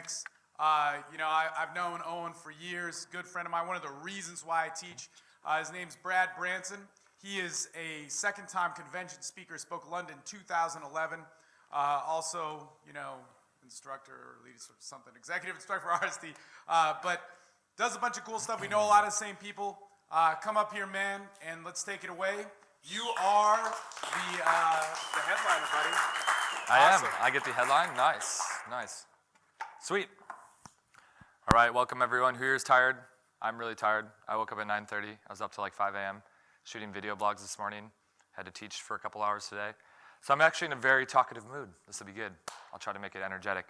dynamics. I've known Owen for years, good friend of mine. One of the reasons why I teach, his name's Brad Branson. He is a second-time convention speaker, spoke London 2011. Also, instructor or lead something, executive instructor for RSD, but does a bunch of cool stuff. We know a lot of the same people. Come up here, man, and let's take it away. You are the headliner, buddy. Awesome. I get the headline? Nice. Sweet. All right, welcome everyone. Who here is tired? I'm really tired. I woke up at 9:30. I was up till like 5 a.m. shooting video blogs this morning. Had to teach for a couple hours today. So I'm actually in a very talkative mood. This will be good. I'll try to make it energetic.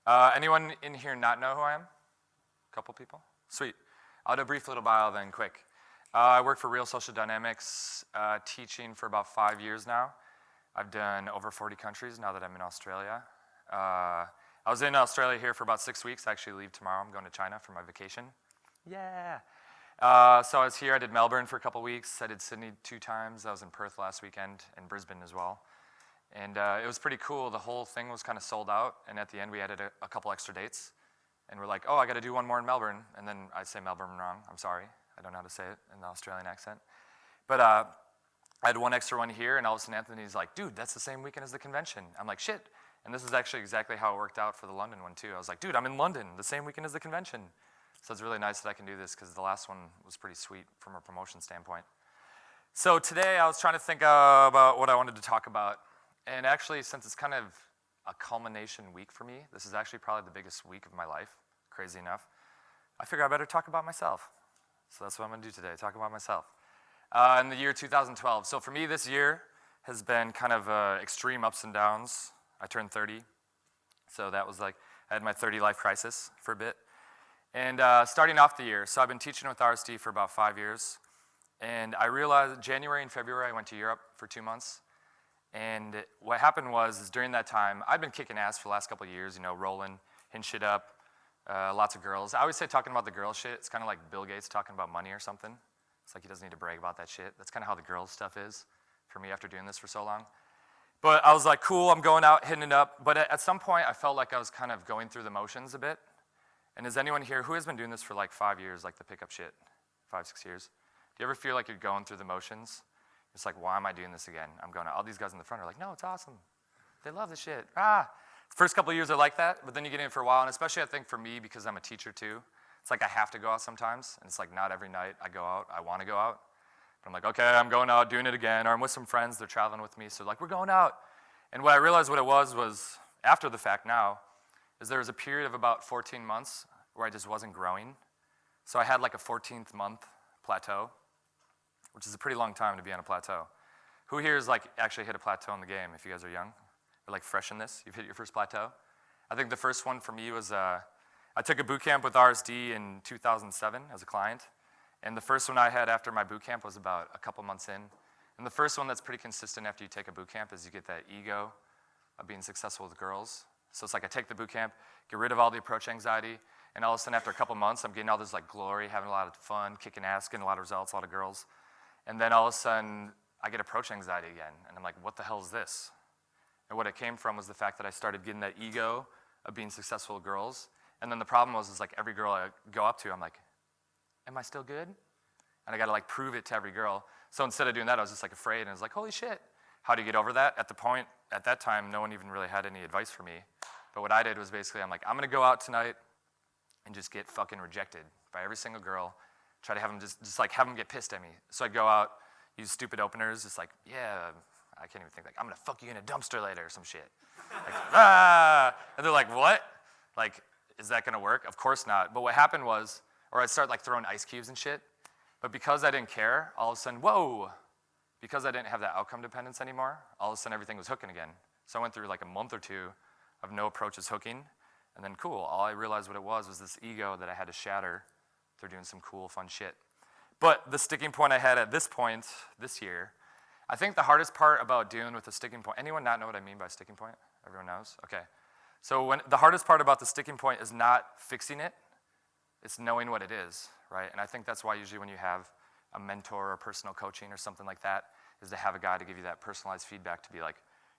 Anyone in here not know who I am? A couple people? Sweet. I'll do a brief little bio then quick. I work for Real Social Dynamics, teaching for about 5 years now. I've done over 40 countries now that I'm in Australia. I was in Australia here for about 6 weeks. I actually leave tomorrow. I'm going to China for my vacation. Yeah. So I was here. I did Melbourne for a couple weeks. I did Sydney 2 times. I was in Perth last weekend and Brisbane as well. And it was pretty cool. The whole thing was kind of sold out. And at the end, we added a couple extra dates. And we're like, oh, I got to do one more in Melbourne. And then I say Melbourne wrong. I'm sorry. I don't know how to say it in the Australian accent. But I had one extra one here, and all of a sudden Anthony's like, dude, that's the same weekend as the convention. I'm like, shit. And this is actually exactly how it worked out for the London one, too. I was like, dude, I'm in London, the same weekend as the convention. So it's really nice that I can do this, because the last one was pretty sweet from a promotion standpoint. So today I was trying to think about what I wanted to talk about. And actually, since it's kind of a culmination week for me, this is actually probably the biggest week of my life, crazy enough, I figure I better talk about myself. So that's what I'm going to do today, talk about myself. In the year 2012. So for me, this year has been kind of extreme ups and downs. I turned 30. So that was like, I had my 30 life crisis for a bit. And starting off the year, so I've been teaching with RSD for about 5 years. And I realized January and February, I went to Europe for 2 months. And what happened was during that time, I've been kicking ass for the last couple of years, rolling, hitting shit up. Lots of girls. I always say talking about the girl shit, it's kind of like Bill Gates talking about money or something. It's like he doesn't need to brag about that shit. That's kind of how the girls stuff is for me after doing this for so long. But I was like, cool, I'm going out, hitting it up. But at some point, I felt like I was kind of going through the motions a bit. And is anyone here who has been doing this for like 5 years, like the pickup shit, 5, 6 years? Do you ever feel like you're going through the motions? It's like, why am I doing this again? I'm going out. All these guys in the front are like, no, it's awesome. They love this shit. First couple of years are like that, but then you get in it for a while, and especially I think for me, because I'm a teacher too, it's like I have to go out sometimes, and it's like not every night I go out, I want to go out. But I'm like, okay, I'm going out, doing it again, or I'm with some friends, they're traveling with me, so like, we're going out. And what I realized what it was after the fact now, is there was a period of about 14 months where I just wasn't growing. So I had like a 14th month plateau, which is a pretty long time to be on a plateau. Who here has like actually hit a plateau in the game, if you guys are young? Or like fresh in this, you've hit your first plateau? I think the first one for me was, I took a boot camp with RSD in 2007 as a client. And the first one I had after my boot camp was about a couple months in. And the first one that's pretty consistent after you take a boot camp is you get that ego of being successful with girls. So it's like I take the boot camp, get rid of all the approach anxiety, and all of a sudden after a couple months, I'm getting all this like glory, having a lot of fun, kicking ass, getting a lot of results, a lot of girls. And then all of a sudden, I get approach anxiety again. And I'm like, what the hell is this? And what it came from was the fact that I started getting that ego of being successful with girls. And then the problem was like every girl I go up to, I'm like, am I still good? And I got to like prove it to every girl. So instead of doing that, I was just like afraid. And I was like, holy shit. How do you get over that? At that time, no one even really had any advice for me. But what I did was basically, I'm like, I'm going to go out tonight and just get fucking rejected by every single girl. Try to have them just like have them get pissed at me. So I'd go out, use stupid openers, just like, yeah, I can't even think, like, I'm going to fuck you in a dumpster later or some shit. Like, And they're like, what? Like, is that going to work? Of course not. But what happened was, or I'd start like throwing ice cubes and shit. But because I didn't care, all of a sudden, whoa. Because I didn't have that outcome dependence anymore, all of a sudden everything was hooking again. So I went through like a month or 2 of no approaches hooking. And then cool, all I realized what it was this ego that I had to shatter through doing some cool, fun shit. But the sticking point I had at this point, this year, I think the hardest part about dealing with a sticking point, anyone not know what I mean by sticking point? Everyone knows? Okay. So the hardest part about the sticking point is not fixing it, it's knowing what it is, right? And I think that's why usually when you have a mentor or personal coaching or something like that, is to have a guy to give you that personalized feedback to be like,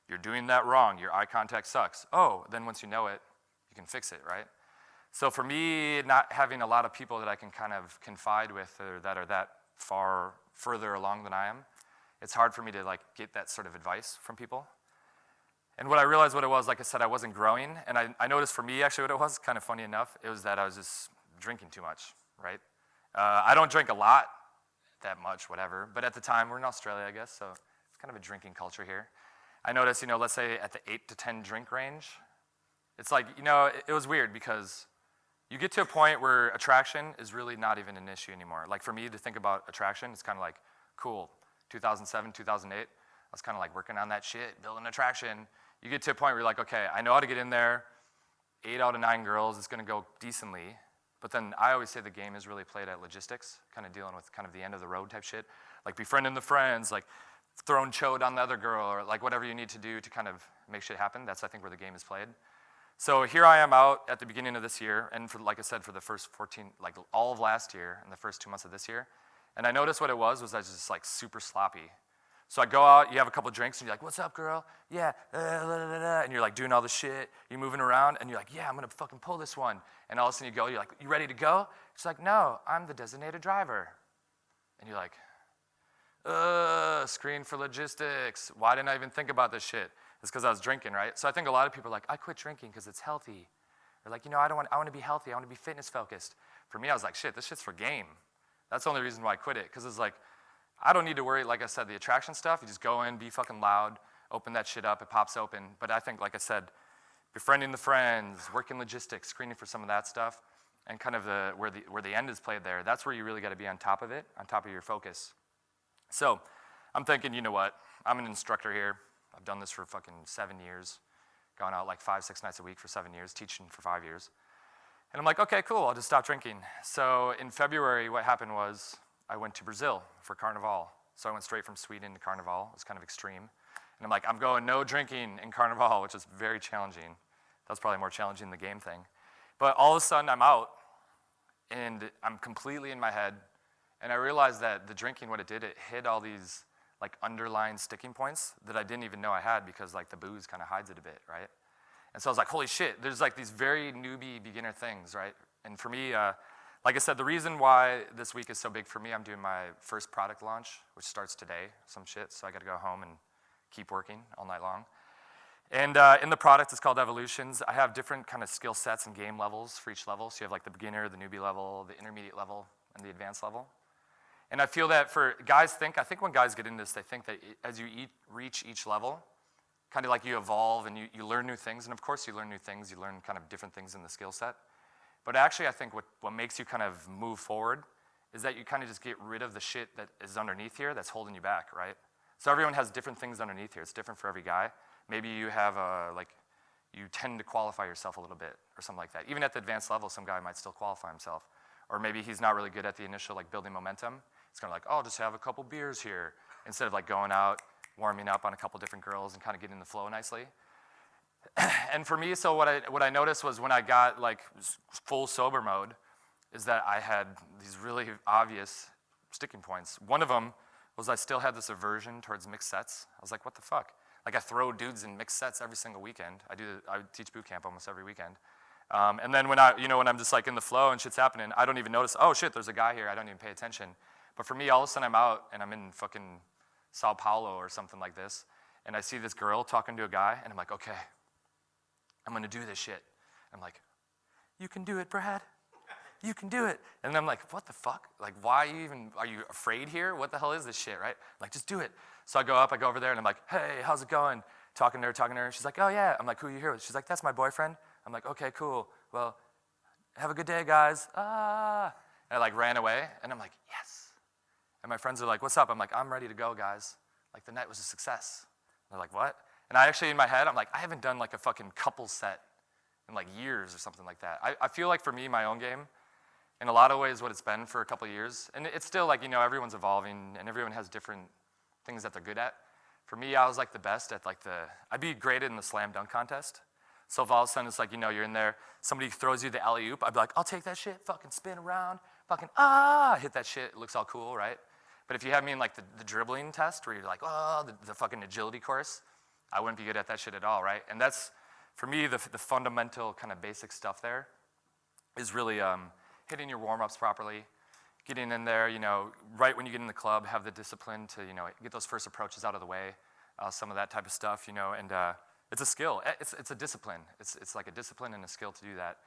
you're doing that wrong, your eye contact sucks. Oh, then once you know it, you can fix it, right? So for me, not having a lot of people that I can kind of confide with or that are that further along than I am, it's hard for me to like get that sort of advice from people. And what I realized what it was, like I said, I wasn't growing. And I noticed for me, actually, what it was, kind of funny enough, it was that I was just drinking too much, right? I don't drink a lot, that much, whatever. But at the time, we're in Australia, I guess, so it's kind of a drinking culture here. I noticed, let's say at the 8 to 10 drink range, it's like, it was weird because you get to a point where attraction is really not even an issue anymore. Like for me to think about attraction, it's kind of like, cool, 2007, 2008, I was kind of like working on that shit, building attraction. You get to a point where you're like, okay, I know how to get in there, 8 out of 9 girls, it's gonna go decently. But then I always say the game is really played at logistics, kind of dealing with kind of the end of the road type shit. Like befriending the friends, like throwing chode on the other girl, or like whatever you need to do to kind of make shit happen. That's, I think, where the game is played. So here I am out at the beginning of this year, and for, like I said, for the first 14, like all of last year and the first 2 months of this year. And I noticed what it was I was just like super sloppy. So I go out, you have a couple drinks, and you're like, what's up, girl? Yeah, and you're like doing all the shit, you're moving around, and you're like, yeah, I'm gonna fucking pull this one. And all of a sudden you go, you're like, you ready to go? She's like, no, I'm the designated driver. And you're like, screen for logistics. Why didn't I even think about this shit? It's because I was drinking, right? So I think a lot of people are like, I quit drinking because it's healthy. Or like, I want to be healthy, I want to be fitness focused. For me, I was like, shit, this shit's for game. That's the only reason why I quit it, because it's like, I don't need to worry, like I said, the attraction stuff, you just go in, be fucking loud, open that shit up, it pops open. But I think, like I said, befriending the friends, working logistics, screening for some of that stuff, and kind of where the end is played there, that's where you really gotta be on top of it, on top of your focus. So I'm thinking, you know what, I'm an instructor here. I've done this for fucking 7 years, gone out like 5-6 nights a week for 7 years, teaching for 5 years. And I'm like, okay, cool, I'll just stop drinking. So in February, what happened was I went to Brazil for Carnival. So I went straight from Sweden to Carnival. It was kind of extreme. And I'm like, I'm going no drinking in Carnival, which is very challenging. That's probably more challenging than the game thing. But all of a sudden, I'm out, and I'm completely in my head. And I realized that the drinking, what it did, it hid all these like underlying sticking points that I didn't even know I had, because like the booze kind of hides it a bit, right? And so I was like, holy shit, there's like these very newbie beginner things, right? And for me, like I said, the reason why this week is so big for me, I'm doing my first product launch, which starts today, some shit, so I gotta go home and keep working all night long. And in the product, it's called Evolutions. I have different kind of skill sets and game levels for each level. So you have like the beginner, the newbie level, the intermediate level, and the advanced level. And I feel that for guys I think when guys get into this, they think that as you reach each level, kind of like you evolve and you learn new things. And of course you learn new things, you learn kind of different things in the skill set. But actually I think what makes you kind of move forward is that you kind of just get rid of the shit that is underneath here that's holding you back, right? So everyone has different things underneath here. It's different for every guy. Maybe you have you tend to qualify yourself a little bit or something like that. Even at the advanced level, some guy might still qualify himself. Or maybe he's not really good at the initial like building momentum. It's kind of like, oh, I'll just have a couple beers here, instead of like going out, warming up on a couple different girls and kind of getting in the flow nicely. And for me, so what I noticed was when I got like full sober mode, is that I had these really obvious sticking points. One of them was I still had this aversion towards mixed sets. I was like, what the fuck? Like I throw dudes in mixed sets every single weekend. I teach boot camp almost every weekend. And then when I'm just like in the flow and shit's happening, I don't even notice, oh shit, there's a guy here, I don't even pay attention. But for me, all of a sudden I'm out and I'm in fucking Sao Paulo or something like this, and I see this girl talking to a guy, and I'm like, okay, I'm gonna do this shit. I'm like, you can do it, Brad. You can do it. And I'm like, what the fuck? Like, why are you afraid here? What the hell is this shit, right? I'm like, just do it. So I go over there, and I'm like, hey, how's it going? Talking to her. She's like, oh yeah. I'm like, who are you here with? She's like, that's my boyfriend. I'm like, okay, cool. Well, have a good day, guys. And I like ran away, and I'm like, yes. And my friends are like, what's up? I'm like, I'm ready to go, guys. Like, the night was a success. And they're like, what? And I actually, in my head, I'm like, I haven't done like a fucking couple set in like years or something like that. I feel like for me, my own game, in a lot of ways what it's been for a couple of years, and it's still like, everyone's evolving and everyone has different things that they're good at. For me, I was like the best at like I'd be graded in the slam dunk contest. So if all of a sudden it's like, you're in there, somebody throws you the alley-oop, I'd be like, I'll take that shit, fucking spin around, fucking hit that shit, it looks all cool, right? But if you have me in like the dribbling test where you're like, the fucking agility course, I wouldn't be good at that shit at all, right? And that's, for me, the fundamental kind of basic stuff there is really hitting your warm-ups properly, getting in there, right when you get in the club, have the discipline to, get those first approaches out of the way, some of that type of stuff, and it's a skill. It's a discipline. It's like a discipline and a skill to do that.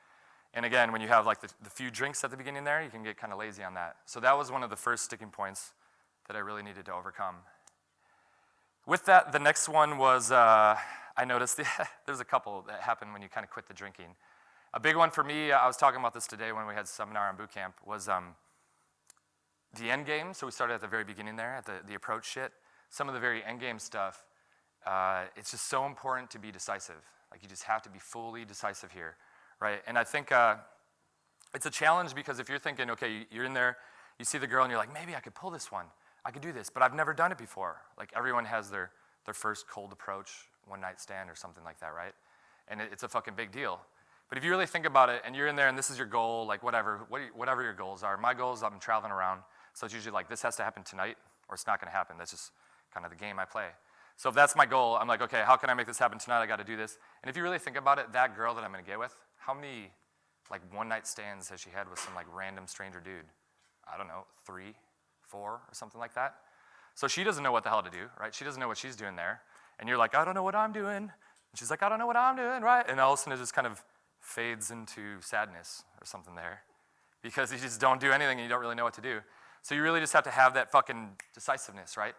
And again, when you have like the few drinks at the beginning there, you can get kind of lazy on that. So that was one of the first sticking points that I really needed to overcome. With that, the next one was, I noticed there's a couple that happen when you kind of quit the drinking. A big one for me, I was talking about this today when we had seminar on boot camp, was the end game. So we started at the very beginning there, at the approach shit. Some of the very end game stuff, it's just so important to be decisive. Like you just have to be fully decisive here, right? And I think it's a challenge because if you're thinking, okay, you're in there, you see the girl and you're like, maybe I could pull this one. I could do this, but I've never done it before. Like everyone has their first cold approach, one night stand or something like that, right? And it's a fucking big deal. But if you really think about it and you're in there and this is your goal, like whatever your goals are. My goal is I'm traveling around, so it's usually like this has to happen tonight or it's not gonna happen. That's just kind of the game I play. So if that's my goal, I'm like, okay, how can I make this happen tonight? I gotta do this. And if you really think about it, that girl that I'm gonna get with, how many like one night stands has she had with some like random stranger dude? I don't know, 3, 4 or something like that. So she doesn't know what the hell to do, right? She doesn't know what she's doing there. And you're like, I don't know what I'm doing. And she's like, I don't know what I'm doing, right? And all of a sudden it just kind of fades into sadness or something there because you just don't do anything and you don't really know what to do. So you really just have to have that fucking decisiveness, right?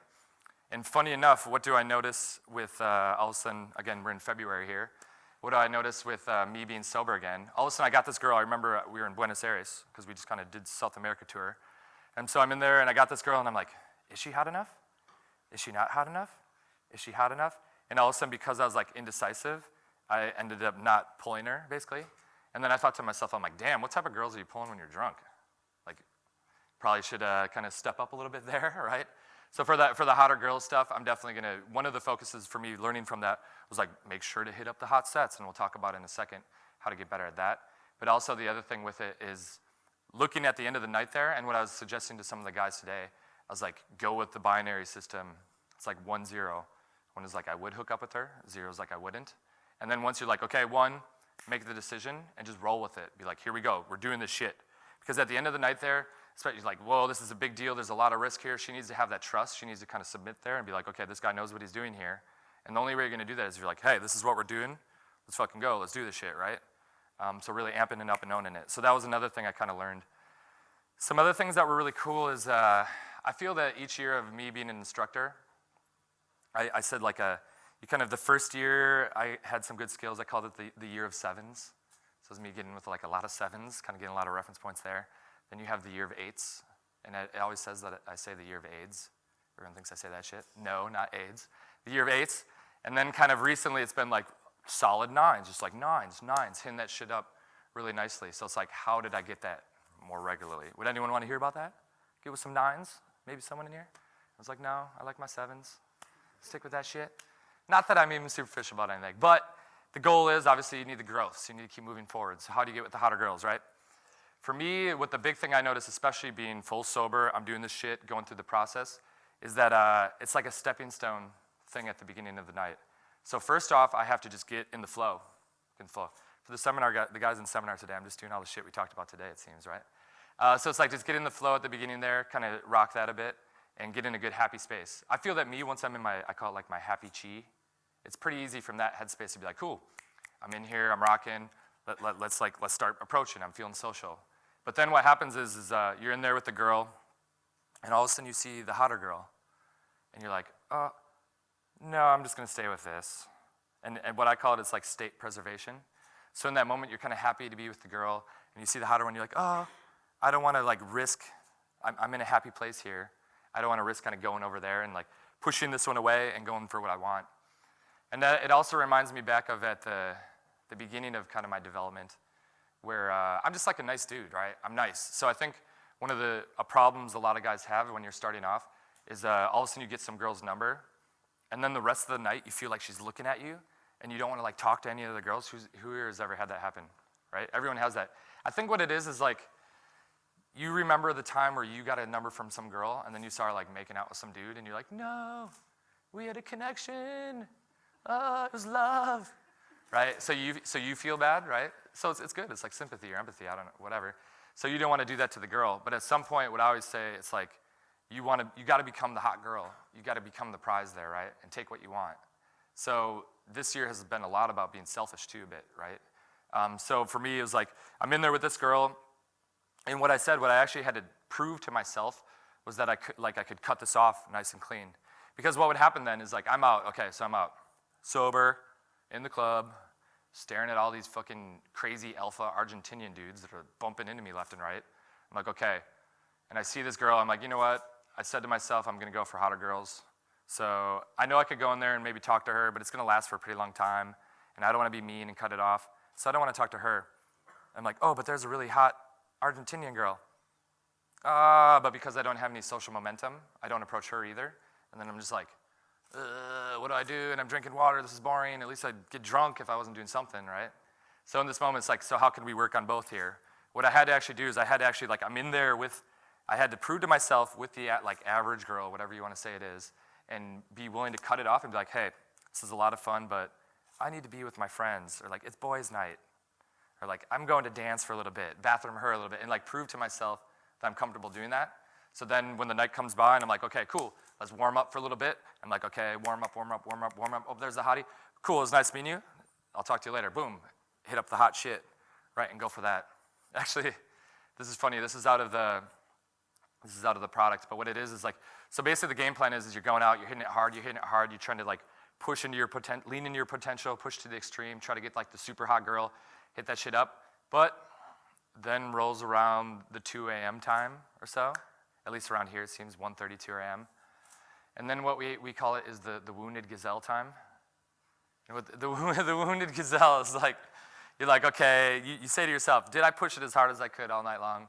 And funny enough, what do I notice with all of a sudden, again, we're in February here. What do I notice with me being sober again? All of a sudden I got this girl. I remember we were in Buenos Aires because we just kind of did South America tour. And so I'm in there and I got this girl and I'm like, is she hot enough? Is she not hot enough? Is she hot enough? And all of a sudden, because I was like indecisive, I ended up not pulling her, basically. And then I thought to myself, I'm like, damn, what type of girls are you pulling when you're drunk? Like, probably should kind of step up a little bit there, right? So for the hotter girls stuff, I'm definitely gonna, one of the focuses for me learning from that was like, make sure to hit up the hot sets, and we'll talk about in a second how to get better at that. But also the other thing with it is looking at the end of the night there, and what I was suggesting to some of the guys today, I was like, go with the binary system. It's like 1, 0. 1 is like I would hook up with her, 0 is like I wouldn't. And then once you're like, okay, 1, make the decision and just roll with it. Be like, here we go, we're doing this shit. Because at the end of the night there, especially like, whoa, this is a big deal, there's a lot of risk here. She needs to have that trust. She needs to kind of submit there and be like, okay, this guy knows what he's doing here. And the only way you're gonna do that is if you're like, hey, this is what we're doing, let's fucking go, let's do this shit, right? So really amping it up and owning it. So that was another thing I kind of learned. Some other things that were really cool is I feel that each year of me being an instructor, I said like you kind of the first year I had some good skills. I called it the year of 7s. So it was me getting with like a lot of 7s, kind of getting a lot of reference points there. Then you have the year of 8s, and it always says that I say the year of AIDS. Everyone thinks I say that shit. No, not AIDS. The year of 8s, and then kind of recently it's been like solid 9s, just like 9s, hitting that shit up really nicely. So it's like, how did I get that more regularly? Would anyone want to hear about that? Get with some 9s? Maybe someone in here? I was like, no, I like my 7s. Stick with that shit. Not that I'm even superficial about anything, but the goal is obviously you need the growth, so you need to keep moving forward. So how do you get with the hotter girls, right? For me, what the big thing I notice, especially being full sober, I'm doing this shit, going through the process, is that it's like a stepping stone thing at the beginning of the night. So first off, I have to just get in the flow. For the seminar, the guys in seminar today, I'm just doing all the shit we talked about today, it seems, right? So it's like just get in the flow at the beginning there, kind of rock that a bit, and get in a good happy space. I feel that once I'm in I call it like my happy chi, it's pretty easy from that headspace to be like, cool, I'm in here, I'm rocking, let's start approaching, I'm feeling social. But then what happens is you're in there with the girl, and all of a sudden you see the hotter girl, and you're like, no, I'm just gonna stay with this. And what I call it is like state preservation. So in that moment, you're kind of happy to be with the girl, and you see the hotter one, you're like, oh, I don't wanna like risk, I'm in a happy place here. I don't wanna risk kind of going over there and like pushing this one away and going for what I want. And that, it also reminds me back of at the beginning of kind of my development, where I'm just like a nice dude, right? I'm nice. So I think one of the problems a lot of guys have when you're starting off is all of a sudden you get some girl's number, and then the rest of the night you feel like she's looking at you, and you don't want to like talk to any of the girls. Who here has ever had that happen, right? Everyone has that. I think what it is like, you remember the time where you got a number from some girl, and then you saw her like making out with some dude, and you're like, no, we had a connection. Oh, it was love, right? So you feel bad, right? So it's good. It's like sympathy or empathy. I don't know, whatever. So you don't want to do that to the girl. But at some point, what I always say, it's like you got to become the hot girl. You got to become the prize there, right? And take what you want. So this year has been a lot about being selfish too, a bit, right? So for me, it was like I'm in there with this girl, and what I actually had to prove to myself was that I could cut this off nice and clean. Because what would happen then is like I'm out. Okay, so I'm out, sober, in the club, staring at all these fucking crazy alpha Argentinian dudes that are bumping into me left and right. I'm like, okay. And I see this girl, I'm like, you know what? I said to myself, I'm gonna go for hotter girls. So I know I could go in there and maybe talk to her, but it's gonna last for a pretty long time. And I don't wanna be mean and cut it off. So I don't wanna talk to her. I'm like, oh, but there's a really hot Argentinian girl. But because I don't have any social momentum, I don't approach her either. And then I'm just like, what do I do? And I'm drinking water, this is boring. At least I'd get drunk if I wasn't doing something, right? So in this moment, it's like, so how can we work on both here? What I had to actually do is I'm in there I had to prove to myself with the average girl, whatever you want to say it is, and be willing to cut it off and be like, hey, this is a lot of fun, but I need to be with my friends, or like, it's boys' night, or like, I'm going to dance for a little bit, bathroom her a little bit, and like prove to myself that I'm comfortable doing that. So then when the night comes by and I'm like, okay, cool, let's warm up for a little bit. I'm like, okay, warm up. Oh, there's a hottie. Cool, it's nice meeting you. I'll talk to you later. Boom, hit up the hot shit, right, and go for that. Actually, this is funny. This is out of the product, but what it is like, so basically the game plan is you're going out, you're hitting it hard, you're trying to like push into your lean into your potential, push to the extreme, try to get like the super hot girl, hit that shit up, but then rolls around the 2 a.m. time or so, at least around here it seems 1:30, 2 a.m. And then what we call it is the wounded gazelle time. And what the wounded gazelle is like, you're like, okay, you say to yourself, did I push it as hard as I could all night long?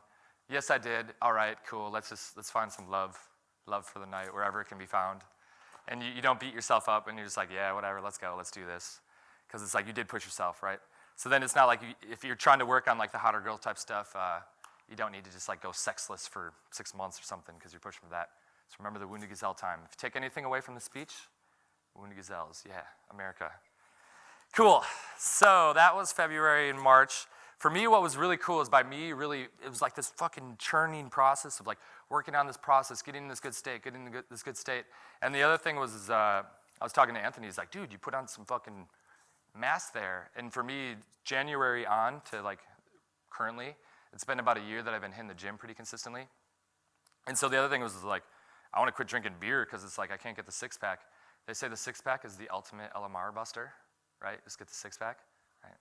Yes, I did. All right, cool. Let's find some love for the night, wherever it can be found. And you don't beat yourself up, and you're just like, yeah, whatever, let's go, let's do this. Because it's like you did push yourself, right? So then it's not like if you're trying to work on like the hotter girl type stuff, you don't need to just like go sexless for 6 months or something because you're pushing for that. So remember the wounded gazelle time. If you take anything away from the speech, wounded gazelles, yeah, America. Cool. So that was February and March. For me, what was really cool is it was like this fucking churning process of like working on this process, getting in this good state, And the other thing was, I was talking to Anthony, he's like, dude, you put on some fucking mass there. And for me, January on to like currently, it's been about a year that I've been hitting the gym pretty consistently. And so the other thing was like, I want to quit drinking beer because it's like I can't get the six pack. They say the six pack is the ultimate LMR buster, right? Just get the six pack, right?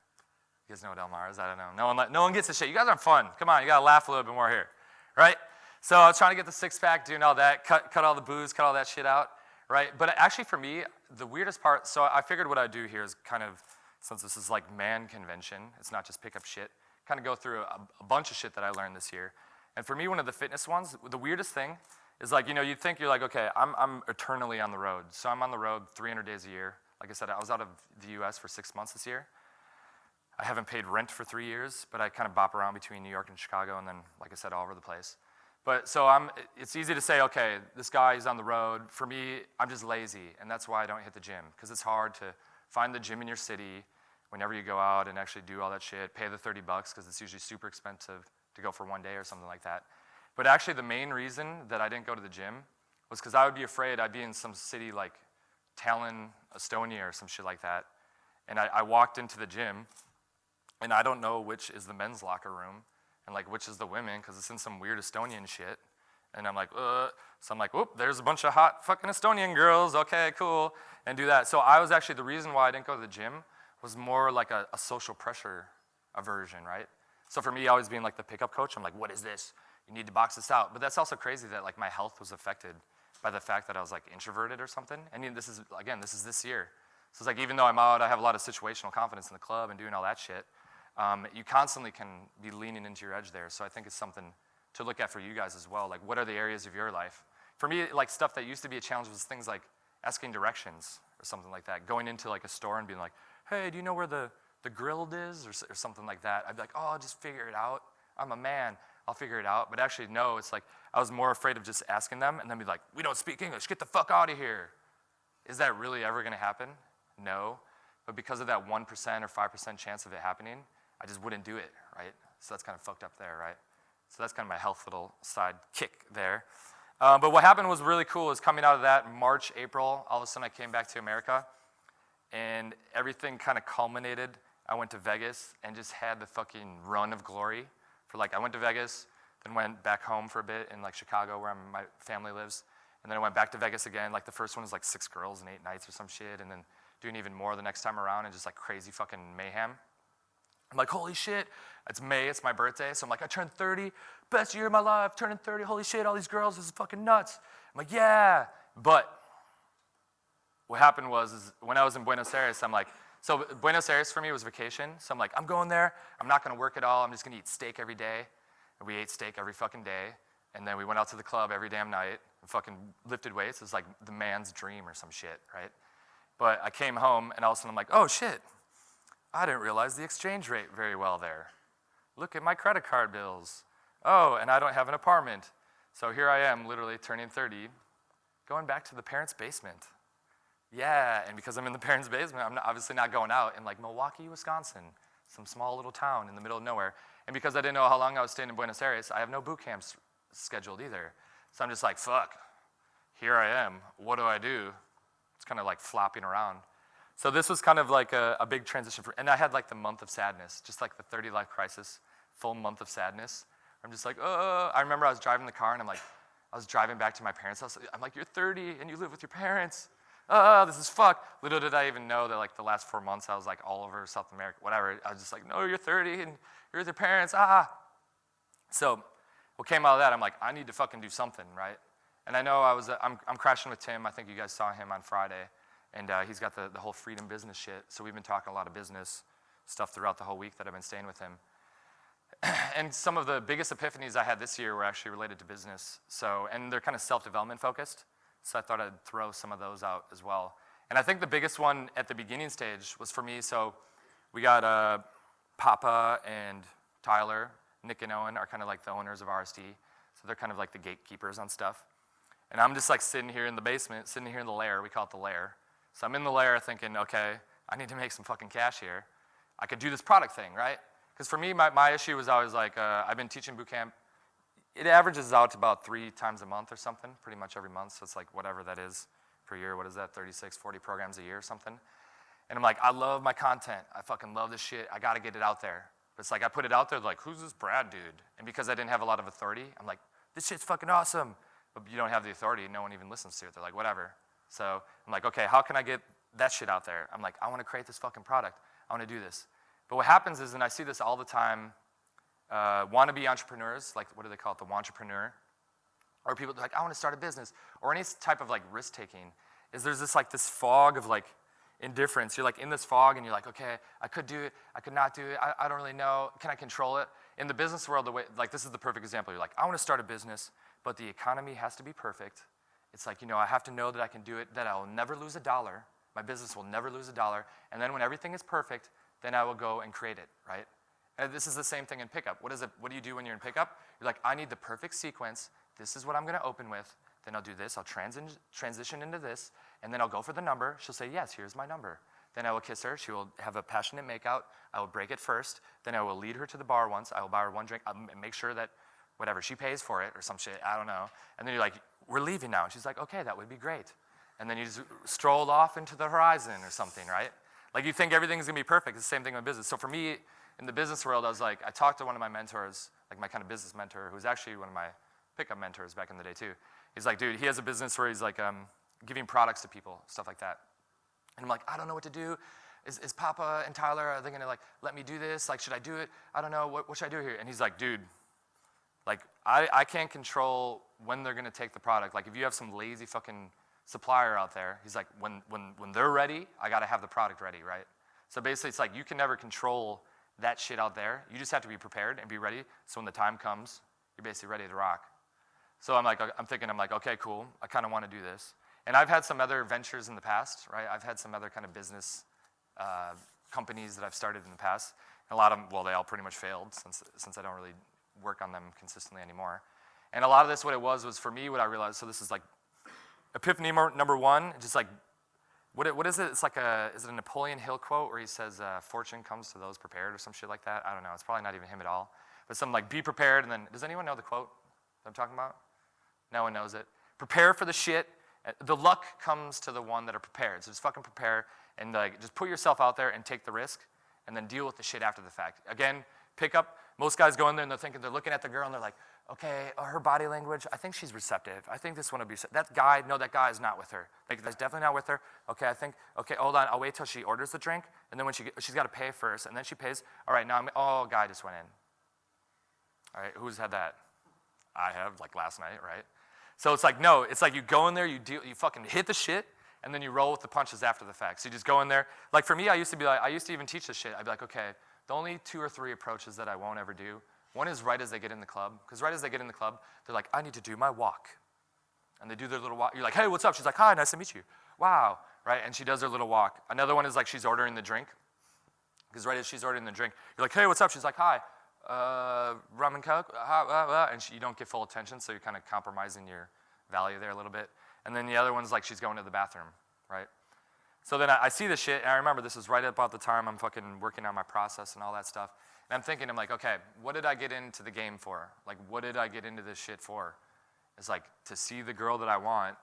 You guys know what LMR is? I don't know. No one gets the shit. You guys are fun. Come on, you gotta laugh a little bit more here, right? So I was trying to get the six pack, doing all that, cut all the booze, cut all that shit out, right? But actually for me, the weirdest part, so I figured what I'd do here is kind of, since this is like man convention, it's not just pick up shit, kind of go through a bunch of shit that I learned this year. And for me, one of the fitness ones, the weirdest thing is like, you think you're like, okay, I'm eternally on the road. So I'm on the road 300 days a year. Like I said, I was out of the US for 6 months this year. I haven't paid rent for 3 years, but I kind of bop around between New York and Chicago, and then, like I said, all over the place. But so it's easy to say, okay, this guy is on the road. For me, I'm just lazy, and that's why I don't hit the gym, because it's hard to find the gym in your city whenever you go out and actually do all that shit, pay the $30, because it's usually super expensive to go for 1 day or something like that. But actually the main reason that I didn't go to the gym was because I would be afraid I'd be in some city like Tallinn, Estonia, or some shit like that, and I walked into the gym, and I don't know which is the men's locker room and like which is the women, because it's in some weird Estonian shit. And I'm like, so I'm like, whoop, there's a bunch of hot fucking Estonian girls, okay, cool, and do that. So I was actually, the reason why I didn't go to the gym was more like a social pressure aversion, right? So for me, always being like the pickup coach, I'm like, what is this? You need to box this out. But that's also crazy that like my health was affected by the fact that I was like introverted or something. And this is this year. So it's like, even though I'm out, I have a lot of situational confidence in the club and doing all that shit. You constantly can be leaning into your edge there. So I think it's something to look at for you guys as well. Like, what are the areas of your life? For me, like stuff that used to be a challenge was things like asking directions or something like that. Going into like a store and being like, hey, do you know where the Grilled is, or something like that. I'd be like, oh, I'll just figure it out. I'm a man. I'll figure it out. But actually, no, it's like I was more afraid of just asking them and then be like, we don't speak English. Get the fuck out of here. Is that really ever going to happen? No. but because of that 1% or 5% chance of it happening, I just wouldn't do it, right? So that's kind of fucked up there, right? So that's kind of my health little side kick there. But what happened was really cool is coming out of that March, April, all of a sudden I came back to America and everything kind of culminated. I went to Vegas and just had the fucking run of glory for I went to Vegas, then went back home for a bit in Chicago where my family lives. And then I went back to Vegas again. The first one was 6 girls and 8 nights or some shit. And then doing even more the next time around and just crazy fucking mayhem. I'm like, holy shit, it's May, it's my birthday. So I'm like, I turned 30, best year of my life, turning 30, holy shit, all these girls, this is fucking nuts. I'm like, yeah. But what happened was when I was in Buenos Aires, I'm like, so Buenos Aires for me was vacation. So I'm like, I'm going there, I'm not gonna work at all, I'm just gonna eat steak every day. And we ate steak every fucking day. And then we went out to the club every damn night and fucking lifted weights. It was like the man's dream or some shit, right? But I came home and all of a sudden I'm like, oh shit, I didn't realize the exchange rate very well there. Look at my credit card bills. Oh, and I don't have an apartment. So here I am, literally turning 30, going back to the parents' basement. Yeah, and because I'm in the parents' basement, I'm obviously not going out in Milwaukee, Wisconsin, some small little town in the middle of nowhere. And because I didn't know how long I was staying in Buenos Aires, I have no boot camps scheduled either. So I'm just like, fuck, here I am. What do I do? It's kind of flopping around. So this was kind of a big transition and I had the month of sadness, just the 30 life crisis, full month of sadness. I'm just I remember I was driving the car and I was driving back to my parents' house. I'm like, you're 30 and you live with your parents. This is fuck. Little did I even know that the last 4 months I was all over South America, whatever. I was just no, you're 30 and you're with your parents, So what came out of that, I'm like, I need to fucking do something, right? And I know I'm crashing with Tim. I think you guys saw him on Friday. And he's got the whole freedom business shit. So we've been talking a lot of business stuff throughout the whole week that I've been staying with him. And some of the biggest epiphanies I had this year were actually related to business. And they're kind of self-development focused. So I thought I'd throw some of those out as well. And I think the biggest one at the beginning stage was for me, so we got Papa and Tyler, Nick and Owen are kind of the owners of RSD. So they're kind of the gatekeepers on stuff. And I'm just sitting here in the basement, sitting here in the lair, we call it the lair. So I'm in the lair thinking, okay, I need to make some fucking cash here. I could do this product thing, right? Because for me, my issue was always I've been teaching boot camp. It averages out to about 3 times a month or something, pretty much every month. So it's whatever that is per year. What is that, 36, 40 programs a year or something? And I'm I love my content. I fucking love this shit. I got to get it out there. But it's I put it out there, who's this Brad dude? And because I didn't have a lot of authority, I'm this shit's fucking awesome. But you don't have the authority, no one even listens to it. They're whatever. So I'm okay, how can I get that shit out there? I'm I want to create this fucking product. I want to do this. But what happens is, and I see this all the time, wannabe entrepreneurs, what do they call it, the wantrepreneur, or people I want to start a business, or any type of risk-taking, is there's this this fog of indifference. You're in this fog and you're okay, I could do it, I could not do it, I don't really know, can I control it? In the business world, the way, this is the perfect example. You're I want to start a business, but the economy has to be perfect. It's I have to know that I can do it, that I will never lose a dollar. My business will never lose a dollar. And then when everything is perfect, then I will go and create it, right? And this is the same thing in pickup. What do you do when you're in pickup? You're I need the perfect sequence. This is what I'm going to open with. Then I'll do this. I'll transition into this. And then I'll go for the number. She'll say, yes, here's my number. Then I will kiss her. She will have a passionate makeout. I will break it first. Then I will lead her to the bar once. I will buy her one drink. I'll make sure that whatever, she pays for it or some shit. I don't know. And then you're we're leaving now. And she's okay, that would be great. And then you just strolled off into the horizon or something, right? You think everything's gonna be perfect. It's the same thing with business. So for me, in the business world, I was I talked to one of my mentors, my kind of business mentor, who's actually one of my pickup mentors back in the day too. He's dude, he has a business where he's giving products to people, stuff like that. And I'm I don't know what to do. Is Papa and Tyler, are they gonna let me do this? Should I do it? I don't know, what should I do here? And he's dude, I can't control when they're gonna take the product. If you have some lazy fucking supplier out there, he's when they're ready, I gotta have the product ready, right? So basically it's you can never control that shit out there. You just have to be prepared and be ready, so when the time comes, you're basically ready to rock. So I'm thinking, okay, cool, I kinda wanna do this. And I've had some other ventures in the past, right? I've had some other kind of business companies that I've started in the past. And a lot of them, well, they all pretty much failed since I don't really work on them consistently anymore. And a lot of this, what it was for me, what I realized, so this is epiphany number one, just what is it? It's like is it a Napoleon Hill quote where he says, fortune comes to those prepared or some shit like that? I don't know. It's probably not even him at all. But something like, be prepared, and then, does anyone know the quote that I'm talking about? No one knows it. Prepare for the shit. The luck comes to the one that are prepared. So just fucking prepare and like just put yourself out there and take the risk and then deal with the shit after the fact. Again, pick up. Most guys go in there and they're looking at the girl and they're like, okay, her body language, I think she's receptive. I think this one will be, that guy is not with her. Like, that's definitely not with her. Okay, hold on, I'll wait till she orders the drink, and then when she's got to pay first, and then she pays. All right, now, guy just went in. All right, who's had that? I have, like last night, right? So it's like, no, it's like you go in there, you fucking hit the shit, and then you roll with the punches after the fact. So you just go in there. Like for me, I used to even teach this shit. I'd be like, okay, the only 2 or 3 approaches that I won't ever do. One is right as they get in the club, because right as they get in the club, they're like, I need to do my walk. And they do their little walk. You're like, hey, what's up? She's like, hi, nice to meet you. Wow, right? And she does her little walk. Another one is like she's ordering the drink, because right as she's ordering the drink, you're like, hey, what's up? She's like, hi, rum and coke, and you don't get full attention, so you're kind of compromising your value there a little bit. And then the other one's like she's going to the bathroom, right? So then I see this shit, and I remember this is right about the time I'm fucking working on my process and all that stuff. And I'm thinking, I'm like, okay, what did I get into the game for? Like, what did I get into this shit for? It's like to see the girl that I want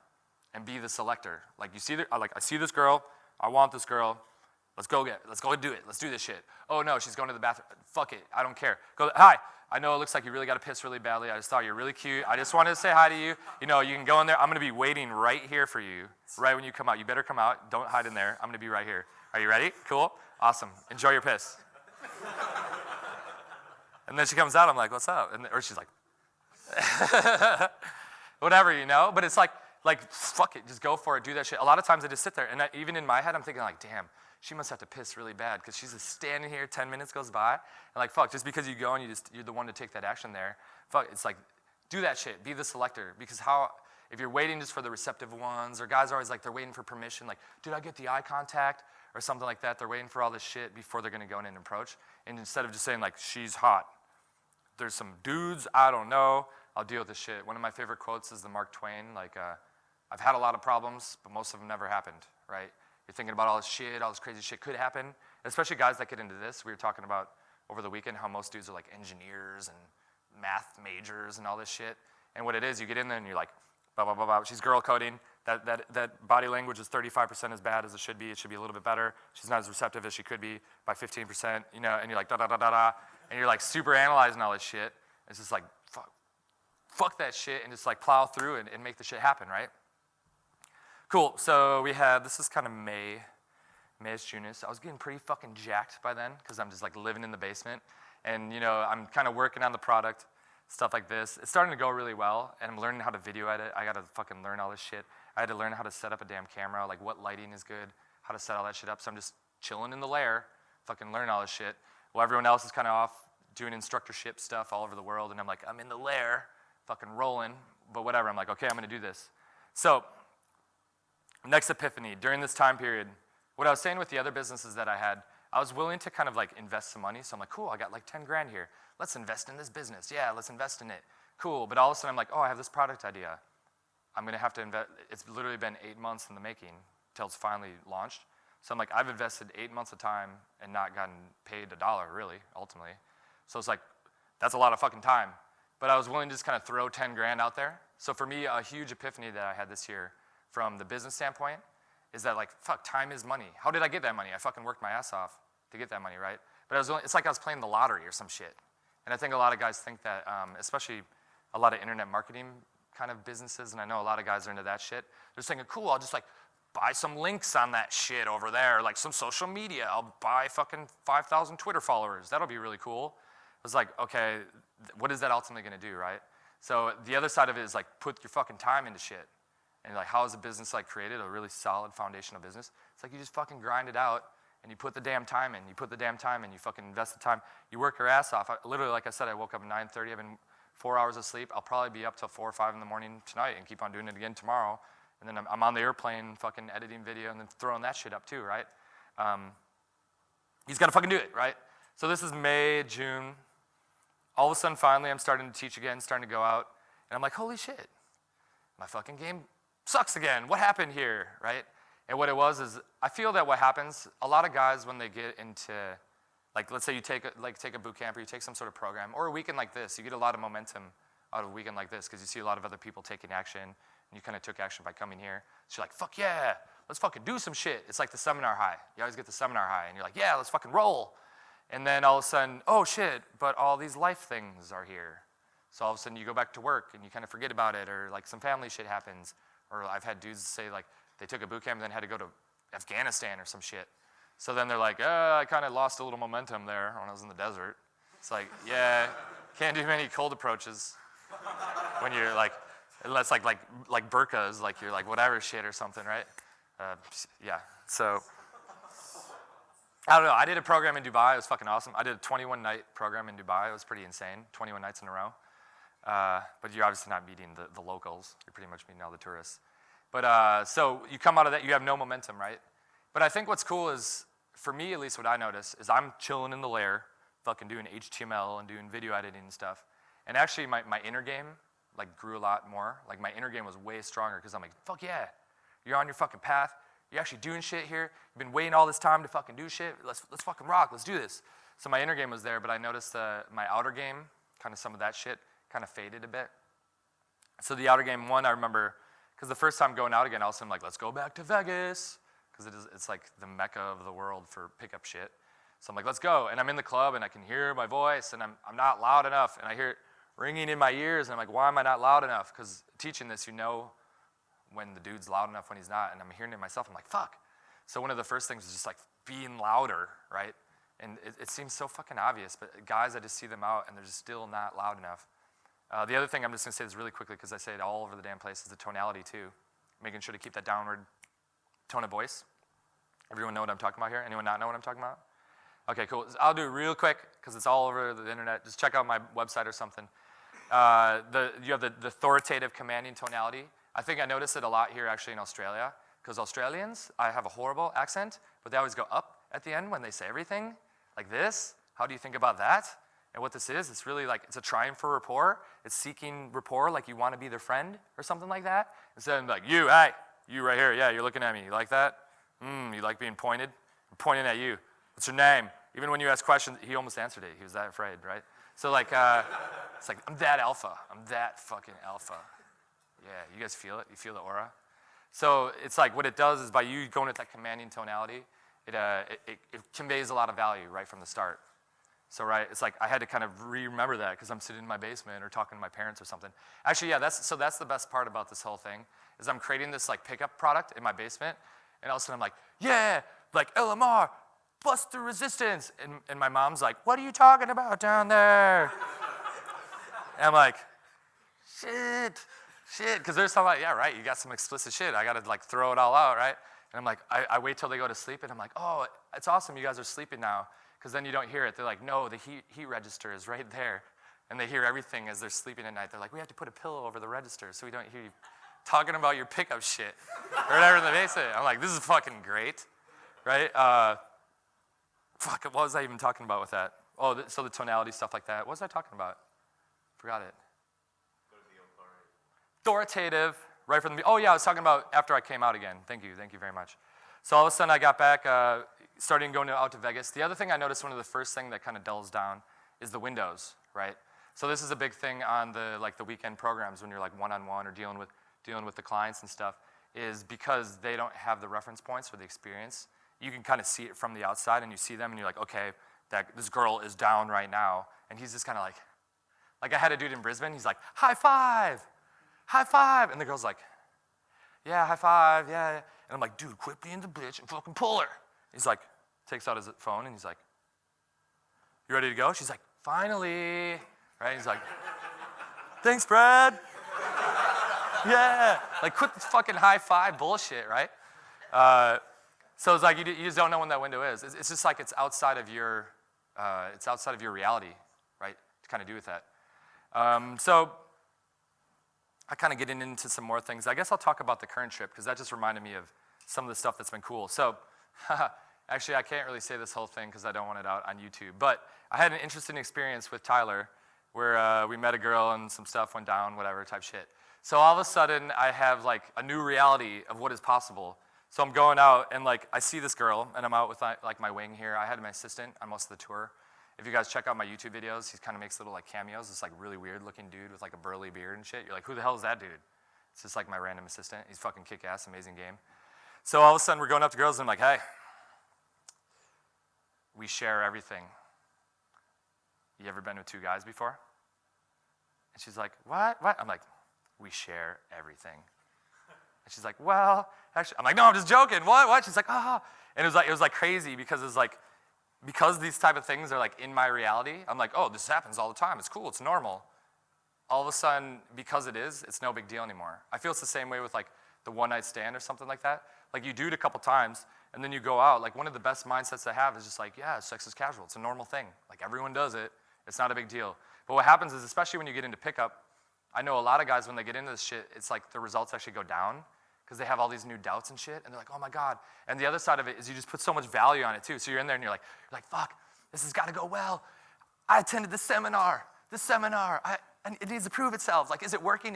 and be the selector. Like, I see this girl, I want this girl, let's go do it, let's do this shit. Oh no, she's going to the bathroom, fuck it, I don't care. Go, hi, I know it looks like you really got to piss really badly, I just thought you're really cute, I just wanted to say hi to you. You know, you can go in there, I'm gonna be waiting right here for you, right when you come out. You better come out, don't hide in there, I'm gonna be right here. Are you ready? Cool, awesome, enjoy your piss. And then she comes out, I'm like, what's up? Or she's like, whatever, you know? But it's like, fuck it, just go for it, do that shit. A lot of times I just sit there, and even in my head, I'm thinking like, damn, she must have to piss really bad, because she's just standing here, 10 minutes goes by, and like, fuck, just because you go and you're the one to take that action there, fuck, it's like, do that shit, be the selector, because if you're waiting just for the receptive ones, or guys are always like, they're waiting for permission, like, did I get the eye contact? Or something like that. They're waiting for all this shit before they're gonna go in and approach. And instead of just saying like, she's hot, there's some dudes, I don't know, I'll deal with this shit. One of my favorite quotes is the Mark Twain, like, I've had a lot of problems, but most of them never happened, right? You're thinking about all this shit, all this crazy shit could happen, especially guys that get into this. We were talking about over the weekend how most dudes are like engineers and math majors and all this shit. And what it is, you get in there and you're like, blah, blah, blah, blah. She's girl coding. That body language is 35% as bad as it should be. It should be a little bit better. She's not as receptive as she could be by 15%, you know, and you're like, da, da, da, da, da. And you're like super analyzing all this shit. It's just like, fuck that shit, and just like plow through and make the shit happen, right? Cool, so this is kind of May's June. So I was getting pretty fucking jacked by then, because I'm just like living in the basement. And you know, I'm kind of working on the product, stuff like this. It's starting to go really well, and I'm learning how to video edit. I gotta fucking learn all this shit. I had to learn how to set up a damn camera, like what lighting is good, how to set all that shit up. So I'm just chilling in the lair, fucking learning all this shit. Well, everyone else is kind of off doing instructorship stuff all over the world, and I'm like, I'm in the lair, fucking rolling, but whatever. I'm like, okay, I'm gonna do this. So, next epiphany, during this time period, what I was saying with the other businesses that I had, I was willing to kind of like invest some money. So I'm like, cool, I got like 10 grand here. Let's invest in this business. Yeah, let's invest in it. Cool, but all of a sudden I'm like, oh, I have this product idea. I'm gonna have to invest. It's literally been 8 months in the making until it's finally launched. So I'm like, I've invested 8 months of time and not gotten paid $1, really, ultimately. So it's like, that's a lot of fucking time. But I was willing to just kind of throw 10 grand out there. So for me, a huge epiphany that I had this year from the business standpoint is that like, fuck, time is money. How did I get that money? I fucking worked my ass off to get that money, right? But it's like I was playing the lottery or some shit. And I think a lot of guys think that, especially a lot of internet marketing kind of businesses, and I know a lot of guys are into that shit. They're thinking, cool, I'll just like buy some links on that shit over there, like some social media. I'll buy fucking 5,000 Twitter followers. That'll be really cool. It's like, okay, what is that ultimately gonna do, right? So the other side of it is like, put your fucking time into shit. And like, how is a business like created, a really solid foundational business? It's like you just fucking grind it out and you put the damn time in. You put the damn time in, you fucking invest the time. You work your ass off. Literally, like I said, I woke up at 9:30. I've been 4 hours of sleep. I'll probably be up till 4 or 5 in the morning tonight and keep on doing it again tomorrow. And then I'm on the airplane fucking editing video and then throwing that shit up too, right? You just gotta fucking do it, right? So this is May, June. All of a sudden, finally, I'm starting to teach again, starting to go out. And I'm like, holy shit, my fucking game sucks again. What happened here, right? And what it was is, I feel that what happens, a lot of guys when they get into, like let's say you take a boot camp or you take some sort of program, or a weekend like this, you get a lot of momentum out of a weekend like this because you see a lot of other people taking action, and you kind of took action by coming here. So you're like, fuck yeah, let's fucking do some shit. It's like the seminar high. You always get the seminar high, and you're like, yeah, let's fucking roll. And then all of a sudden, oh shit, but all these life things are here. So all of a sudden you go back to work and you kind of forget about it, or like some family shit happens. Or I've had dudes say like they took a boot camp and then had to go to Afghanistan or some shit. So then they're like, I kind of lost a little momentum there when I was in the desert. It's like, yeah, can't do many cold approaches when you're like, unless like burqas, like you're like whatever shit or something, right? Yeah, so I don't know. I did a program in Dubai. It was fucking awesome. I did a 21-night program in Dubai. It was pretty insane, 21 nights in a row. But you're obviously not meeting the locals. You're pretty much meeting all the tourists. But so you come out of that, you have no momentum, right? But I think what's cool is, for me at least what I notice, is I'm chilling in the lair, fucking doing HTML and doing video editing and stuff. And actually my inner game like grew a lot more. Like my inner game was way stronger because I'm like, fuck yeah, you're on your fucking path. You're actually doing shit here. You've been waiting all this time to fucking do shit. Let's fucking rock. Let's do this. So my inner game was there, but I noticed my outer game, kind of some of that shit, kind of faded a bit. So the outer game one, I remember, because the first time going out again, all of a sudden I'm like, let's go back to Vegas, because it's like the mecca of the world for pickup shit. So I'm like, let's go. And I'm in the club, and I can hear my voice, and I'm not loud enough, and I hear it ringing in my ears, and I'm like, why am I not loud enough? Because teaching this, you know when the dude's loud enough, when he's not, and I'm hearing it myself. I'm like, fuck. So one of the first things is just like being louder, right? And it seems so fucking obvious, but guys, I just see them out, and they're just still not loud enough. The other thing I'm just going to say this really quickly, because I say it all over the damn place, is the tonality too. Making sure to keep that downward tone of voice. Everyone know what I'm talking about here? Anyone not know what I'm talking about? Okay, cool. I'll do it real quick, because it's all over the internet. Just check out my website or something. You have the authoritative commanding tonality. I think I notice it a lot here actually in Australia, because Australians, I have a horrible accent, but they always go up at the end when they say everything, like this. How do you think about that? And what this is, it's really like, it's a trying for rapport. It's seeking rapport, like you want to be their friend or something like that. Instead of like, you, hey, you right here, yeah, you're looking at me. You like that? You like being pointed? I'm pointing at you. What's your name? Even when you ask questions, he almost answered it. He was that afraid, right? So like, it's like, I'm that alpha. I'm that fucking alpha. Yeah, you guys feel it? You feel the aura? So it's like, what it does is by you going at that commanding tonality, it conveys a lot of value right from the start. So right, it's like I had to kind of remember that because I'm sitting in my basement or talking to my parents or something. Actually, yeah, that's the best part about this whole thing is I'm creating this like pickup product in my basement, and all of a sudden I'm like, yeah, like LMR, bust through resistance, and my mom's like, what are you talking about down there? And I'm like, shit, because there's some like, yeah, right, you got some explicit shit. I got to like throw it all out, right? And I'm like, I wait till they go to sleep, and I'm like, oh, it's awesome, you guys are sleeping now. Because then you don't hear it. They're like, no, the heat register is right there. And they hear everything as they're sleeping at night. They're like, we have to put a pillow over the register so we don't hear you talking about your pickup shit or whatever in the basement. I'm like, this is fucking great, right? Fuck, what was I even talking about with that? Oh, so the tonality, stuff like that. What was I talking about? Forgot it. Authoritative, right from the, oh yeah, I was talking about after I came out again. Thank you very much. So all of a sudden I got back, starting going out to Vegas. The other thing I noticed, one of the first thing that kind of dulls down is the windows, right? So this is a big thing on the weekend programs when you're like one-on-one or dealing with the clients and stuff, is because they don't have the reference points or the experience. You can kind of see it from the outside, and you see them and you're like, okay, this girl is down right now, and he's just kind of like I had a dude in Brisbane, he's like, high five, and the girl's like, yeah, high five, yeah. And I'm like, dude, quit being the bitch and fucking pull her. He's like, takes out his phone and he's like, you ready to go? She's like, finally, right? He's like, thanks, Brad. Yeah, like quit this fucking high five bullshit, right? So it's like you just don't know when that window is. It's just like it's outside of your reality, right? To kind of do with that. So I kind of getting into some more things. I guess I'll talk about the current trip because that just reminded me of some of the stuff that's been cool. So actually, I can't really say this whole thing because I don't want it out on YouTube. But I had an interesting experience with Tyler where we met a girl and some stuff went down, whatever type shit. So all of a sudden, I have like a new reality of what is possible. So I'm going out, and like I see this girl, and I'm out with like my wing here. I had my assistant on most of the tour. If you guys check out my YouTube videos, he kind of makes little like cameos. This like really weird looking dude with like a burly beard and shit. You're like, who the hell is that dude? It's just like my random assistant. He's fucking kick-ass, amazing game. So all of a sudden we're going up to girls, and I'm like, hey, we share everything. You ever been with two guys before? And she's like, what? I'm like, we share everything. And she's like, well, actually, I'm like, no, I'm just joking. What? She's like, ah. And it was like crazy because because these type of things are like in my reality, I'm like, oh, this happens all the time. It's cool, it's normal. All of a sudden, because it's no big deal anymore. I feel it's the same way with like the one night stand or something like that. Like you do it a couple times and then you go out. Like one of the best mindsets to have is just like, yeah, sex is casual. It's a normal thing. Like everyone does it. It's not a big deal. But what happens is, especially when you get into pickup, I know a lot of guys when they get into this shit, it's like the results actually go down because they have all these new doubts and shit, and they're like, oh my God. And the other side of it is you just put so much value on it too. So you're in there and you're like, fuck, this has got to go well. I attended this seminar, and it needs to prove itself. Like, is it working?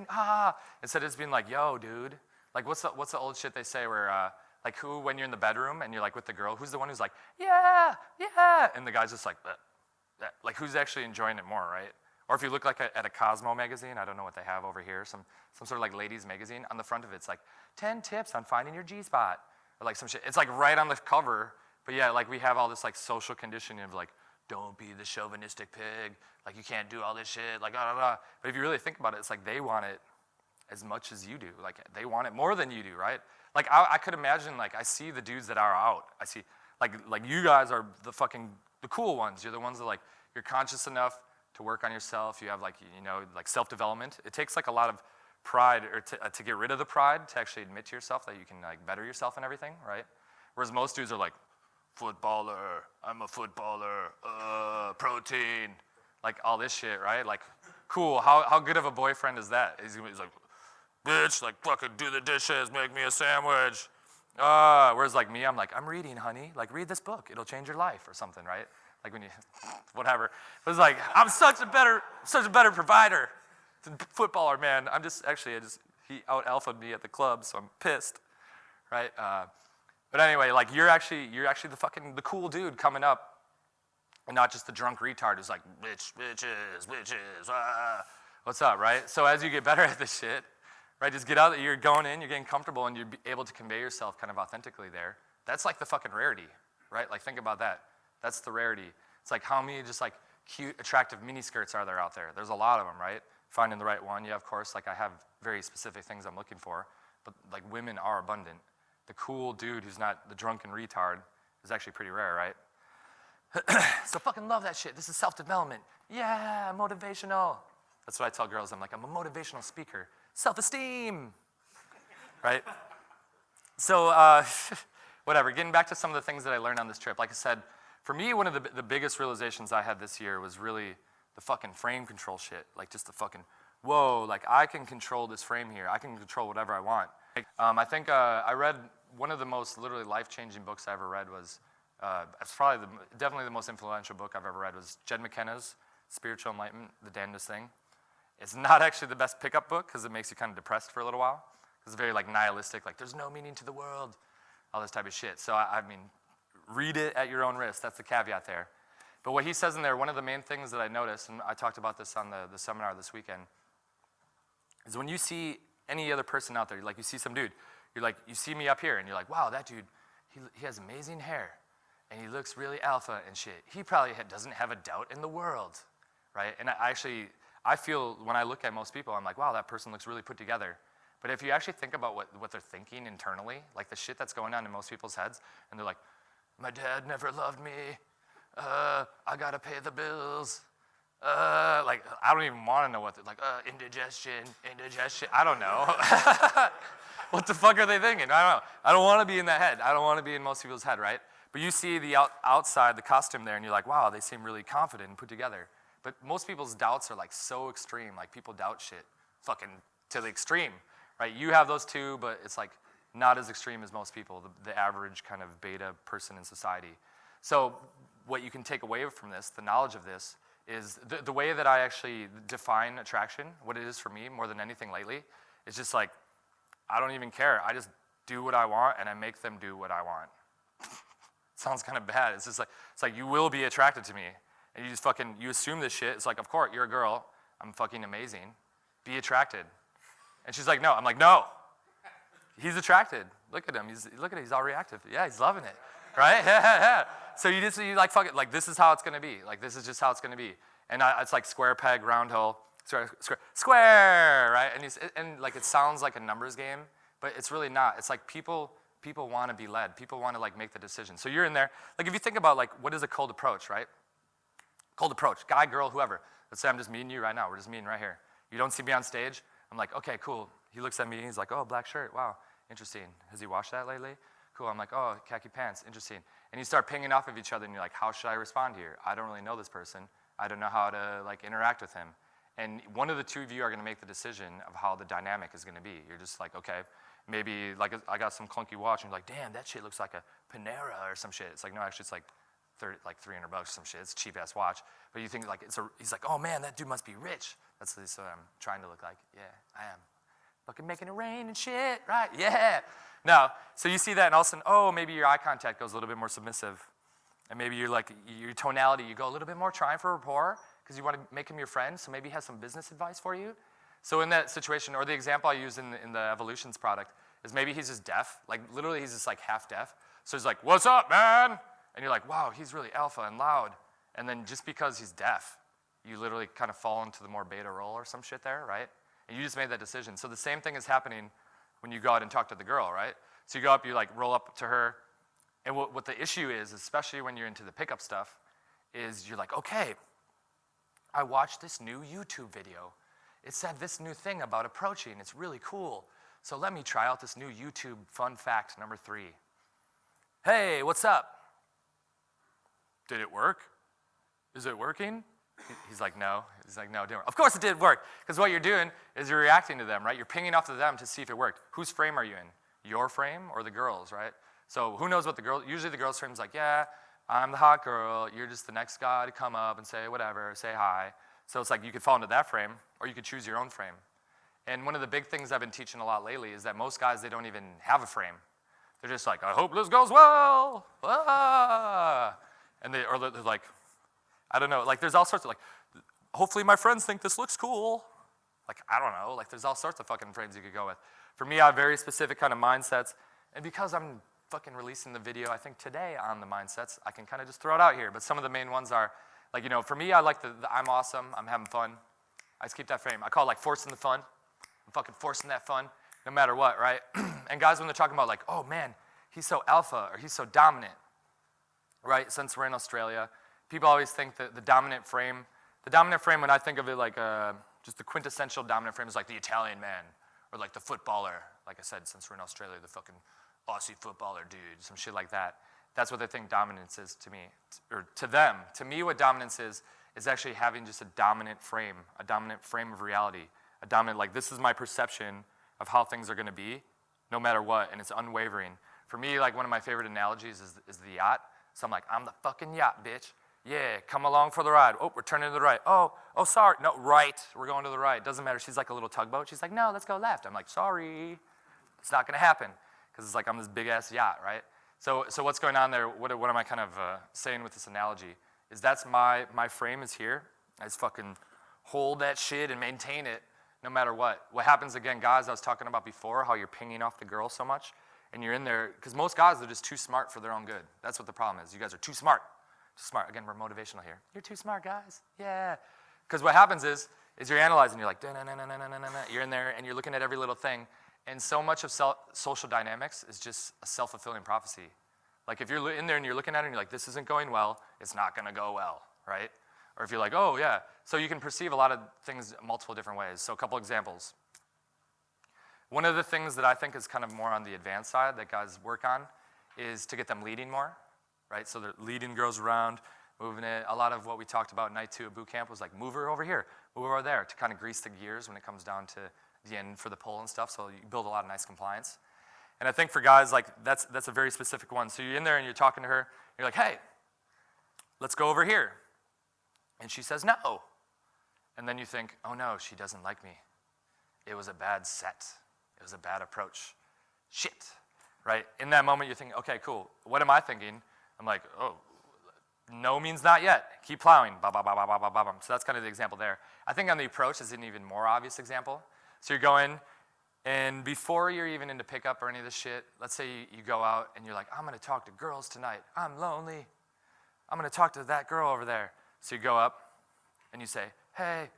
Ah. Instead of just being like, yo, dude. Like, what's the old shit they say where, like, when you're in the bedroom and you're like with the girl, who's the one who's like, yeah, and the guy's just like, like, who's actually enjoying it more, right? Or if you look like at a Cosmo magazine, I don't know what they have over here, some sort of like ladies magazine, on the front of it, it's like 10 tips on finding your G-spot, or like some shit. It's like right on the cover, but yeah, like we have all this like social conditioning of like, don't be the chauvinistic pig, like you can't do all this shit, like blah, blah, blah. But if you really think about it, it's like they want it as much as you do. Like they want it more than you do, right? Like I could imagine, like I see the dudes that are out. I see, like you guys are the cool ones. You're the ones that like, you're conscious enough to work on yourself. You have like, like self-development. It takes like a lot of pride or to get rid of the pride to actually admit to yourself that you can like better yourself and everything, right? Whereas most dudes are like, footballer, I'm a footballer, protein, like all this shit, right? Like, cool, how good of a boyfriend is that? He's like, bitch, like fucking do the dishes, make me a sandwich. Whereas like me, I'm like, I'm reading, honey. Like read this book, it'll change your life or something, right? Like when you, whatever. It was like, I'm such a better provider. Footballer, man. He out-alphaed me at the club, so I'm pissed, right? But anyway, like you're actually the cool dude coming up, and not just the drunk retard who's like, bitches, what's up, right? So as you get better at this shit, right, just get out, you're going in, you're getting comfortable, and you're able to convey yourself kind of authentically there. That's like the fucking rarity, right? Like think about that. That's the rarity. It's like how many just like cute, attractive mini skirts are there out there? There's a lot of them, right? Finding the right one, yeah, of course, like I have very specific things I'm looking for, but like women are abundant. The cool dude who's not the drunken retard is actually pretty rare, right? So fucking love that shit. This is self-development. Yeah, motivational. That's what I tell girls. I'm like, I'm a motivational speaker. Self-esteem, right? So whatever, getting back to some of the things that I learned on this trip. Like I said, for me, one of the biggest realizations I had this year was really the fucking frame control shit. Like just the fucking, whoa, like I can control this frame here. I can control whatever I want. I think I read one of the most literally life-changing books I ever read was, it's probably definitely the most influential book I've ever read was Jed McKenna's Spiritual Enlightenment, The Damnedest Thing. It's not actually the best pickup book because it makes you kind of depressed for a little while. It's very like nihilistic, like there's no meaning to the world, all this type of shit. So I mean, read it at your own risk. That's the caveat there. But what he says in there, one of the main things that I noticed, and I talked about this on the seminar this weekend, is when you see any other person out there, like you see some dude, you're like, you see me up here, and you're like, wow, that dude, he has amazing hair, and he looks really alpha and shit. He probably doesn't have a doubt in the world, right? And I feel when I look at most people, I'm like, wow, that person looks really put together. But if you actually think about what they're thinking internally, like the shit that's going on in most people's heads, and they're like, my dad never loved me, I gotta pay the bills, like, I don't even want to know what they're like, indigestion, I don't know. What the fuck are they thinking? I don't know. I don't want to be in that head. I don't want to be in most people's head, right? But you see the outside, the costume there, and you're like, wow, they seem really confident and put together. But most people's doubts are like so extreme, like people doubt shit fucking to the extreme, right? You have those too, but it's like not as extreme as most people, the average kind of beta person in society. So what you can take away from this, the knowledge of this, is the way that I actually define attraction, what it is for me more than anything lately, is just like, I don't even care. do what I want, and I make them do what I want. Sounds kind of bad. It's like you will be attracted to me. And you just you assume this shit. It's like, of course, you're a girl. I'm fucking amazing. Be attracted. And she's like, no. I'm like, no. He's attracted. Look at him. He's all reactive. Yeah, he's loving it. Right? Yeah. So you like, fuck it. Like, this is how it's going to be. Like, this is just how it's going to be. And it's like square peg, round hole. Square, right? And like, it sounds like a numbers game, but it's really not. It's like people want to be led. People want to like make the decision. So you're in there. Like, if you think about like, what is a cold approach, right? Cold approach, guy, girl, whoever. Let's say I'm just meeting you right now. We're just meeting right here. You don't see me on stage. I'm like, okay, cool. He looks at me. He's like, oh, black shirt. Wow, interesting. Has he washed that lately? Cool. I'm like, oh, khaki pants. Interesting. And you start pinging off of each other, and you're like, how should I respond here? I don't really know this person. I don't know how to like interact with him. And one of the two of you are going to make the decision of how the dynamic is going to be. You're just like, okay, maybe like I got some clunky watch, and you're like, damn, that shit looks like a Panera or some shit. It's like, no, actually, it's like $300 or some shit. It's a cheap ass watch. But you think like he's like, oh man, that dude must be rich. That's what I'm trying to look like. Yeah, I am. Fucking making it rain and shit, right? Yeah. No. So you see that, and all of a sudden, oh, maybe your eye contact goes a little bit more submissive, and maybe you're like your tonality, you go a little bit more trying for rapport because you want to make him your friend. So maybe he has some business advice for you. So in that situation, or the example I use in the Evolutions product is maybe he's just deaf. Like literally, he's just like half deaf. So he's like, "What's up, man?" And you're like, wow, he's really alpha and loud. And then just because he's deaf, you literally kind of fall into the more beta role or some shit there, right? And you just made that decision. So the same thing is happening when you go out and talk to the girl, right? So you go up, you like roll up to her. And what the issue is, especially when you're into the pickup stuff, is you're like, okay, I watched this new YouTube video. It said this new thing about approaching. It's really cool. So let me try out this new YouTube fun fact number 3. Hey, what's up? Did it work? Is it working? He's like, no. He's like, no, it didn't work. Of course it did work, because what you're doing is you're reacting to them, right? You're pinging off to them to see if it worked. Whose frame are you in? Your frame or the girl's, right? So who knows what usually the girl's frame is like, yeah, I'm the hot girl. You're just the next guy to come up and say whatever, say hi. So it's like you could fall into that frame, or you could choose your own frame. And one of the big things I've been teaching a lot lately is that most guys, they don't even have a frame. They're just like, I hope this goes well. Ah. And they're like, I don't know, like there's all sorts of like, hopefully my friends think this looks cool. Like, I don't know, like there's all sorts of fucking frames you could go with. For me, I have very specific kind of mindsets. And because I'm fucking releasing the video, I think today on the mindsets, I can kind of just throw it out here. But some of the main ones are, like, you know, for me, I like the I'm awesome, I'm having fun. I just keep that frame. I call it like forcing the fun. I'm fucking forcing that fun, no matter what, right? And guys, when they're talking about like, oh man, he's so alpha or he's so dominant, right? Since we're in Australia, people always think that the dominant frame when I think of it like just the quintessential dominant frame is like the Italian man or like the footballer. Like I said, since we're in Australia, the fucking Aussie footballer dude, some shit like that. That's what they think dominance is to me, or to them. To me, what dominance is actually having just a dominant frame of reality. A dominant, like this is my perception of how things are gonna be, no matter what, and it's unwavering. For me, like one of my favorite analogies is the yacht. So I'm like, I'm the fucking yacht, bitch. Yeah, come along for the ride. Oh, we're turning to the right. Oh, sorry. No, right. We're going to the right. Doesn't matter. She's like a little tugboat. She's like, no, let's go left. I'm like, sorry. It's not going to happen. Because it's like I'm this big-ass yacht, right? So what's going on there, what am I kind of saying with this analogy, is that's my frame is here. I just fucking hold that shit and maintain it no matter what. What happens, again, guys, I was talking about before, how you're pinging off the girl so much. And you're in there, because most guys are just too smart for their own good. That's what the problem is. You guys are too smart. Too smart. Again, we're motivational here. You're too smart, guys. Yeah. Because what happens is you're analyzing. You're like, you're in there, and you're looking at every little thing. And so much of social dynamics is just a self-fulfilling prophecy. Like if you're in there and you're looking at it and you're like, this isn't going well, it's not going to go well, right? Or if you're like, oh, yeah. So you can perceive a lot of things multiple different ways. So a couple examples. One of the things that I think is kind of more on the advanced side that guys work on is to get them leading more, right? So they're leading girls around, moving it. A lot of what we talked about night 2 at boot camp was like, move her over here, move her over there, to kind of grease the gears when it comes down to the end for the pull and stuff. So you build a lot of nice compliance. And I think for guys, like that's a very specific one. So you're in there and you're talking to her. You're like, hey, let's go over here. And she says no. And then you think, oh no, she doesn't like me. It was a bad set. It was a bad approach. Shit. right? In that moment, you're thinking, okay, cool. What am I thinking? I'm like, oh, no means not yet. Keep plowing. Ba, ba, ba, ba, ba, ba, ba, ba. So that's kind of the example there. I think on the approach is an even more obvious example. So you're going, and before you're even into pickup or any of this shit, let's say you go out and you're like, I'm going to talk to girls tonight. I'm lonely. I'm going to talk to that girl over there. So you go up and you say, hey,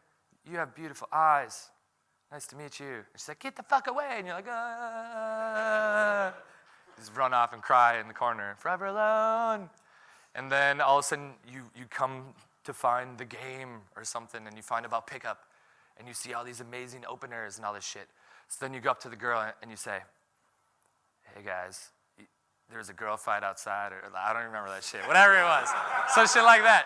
you have beautiful eyes. Nice to meet you. And she's like, get the fuck away. And you're like, ah. You just run off and cry in the corner, forever alone. And then all of a sudden, you come to find the game or something, and you find about pickup, and you see all these amazing openers and all this shit. So then you go up to the girl and you say, hey guys, there's a girl fight outside, or I don't remember that shit, whatever it was. So shit like that.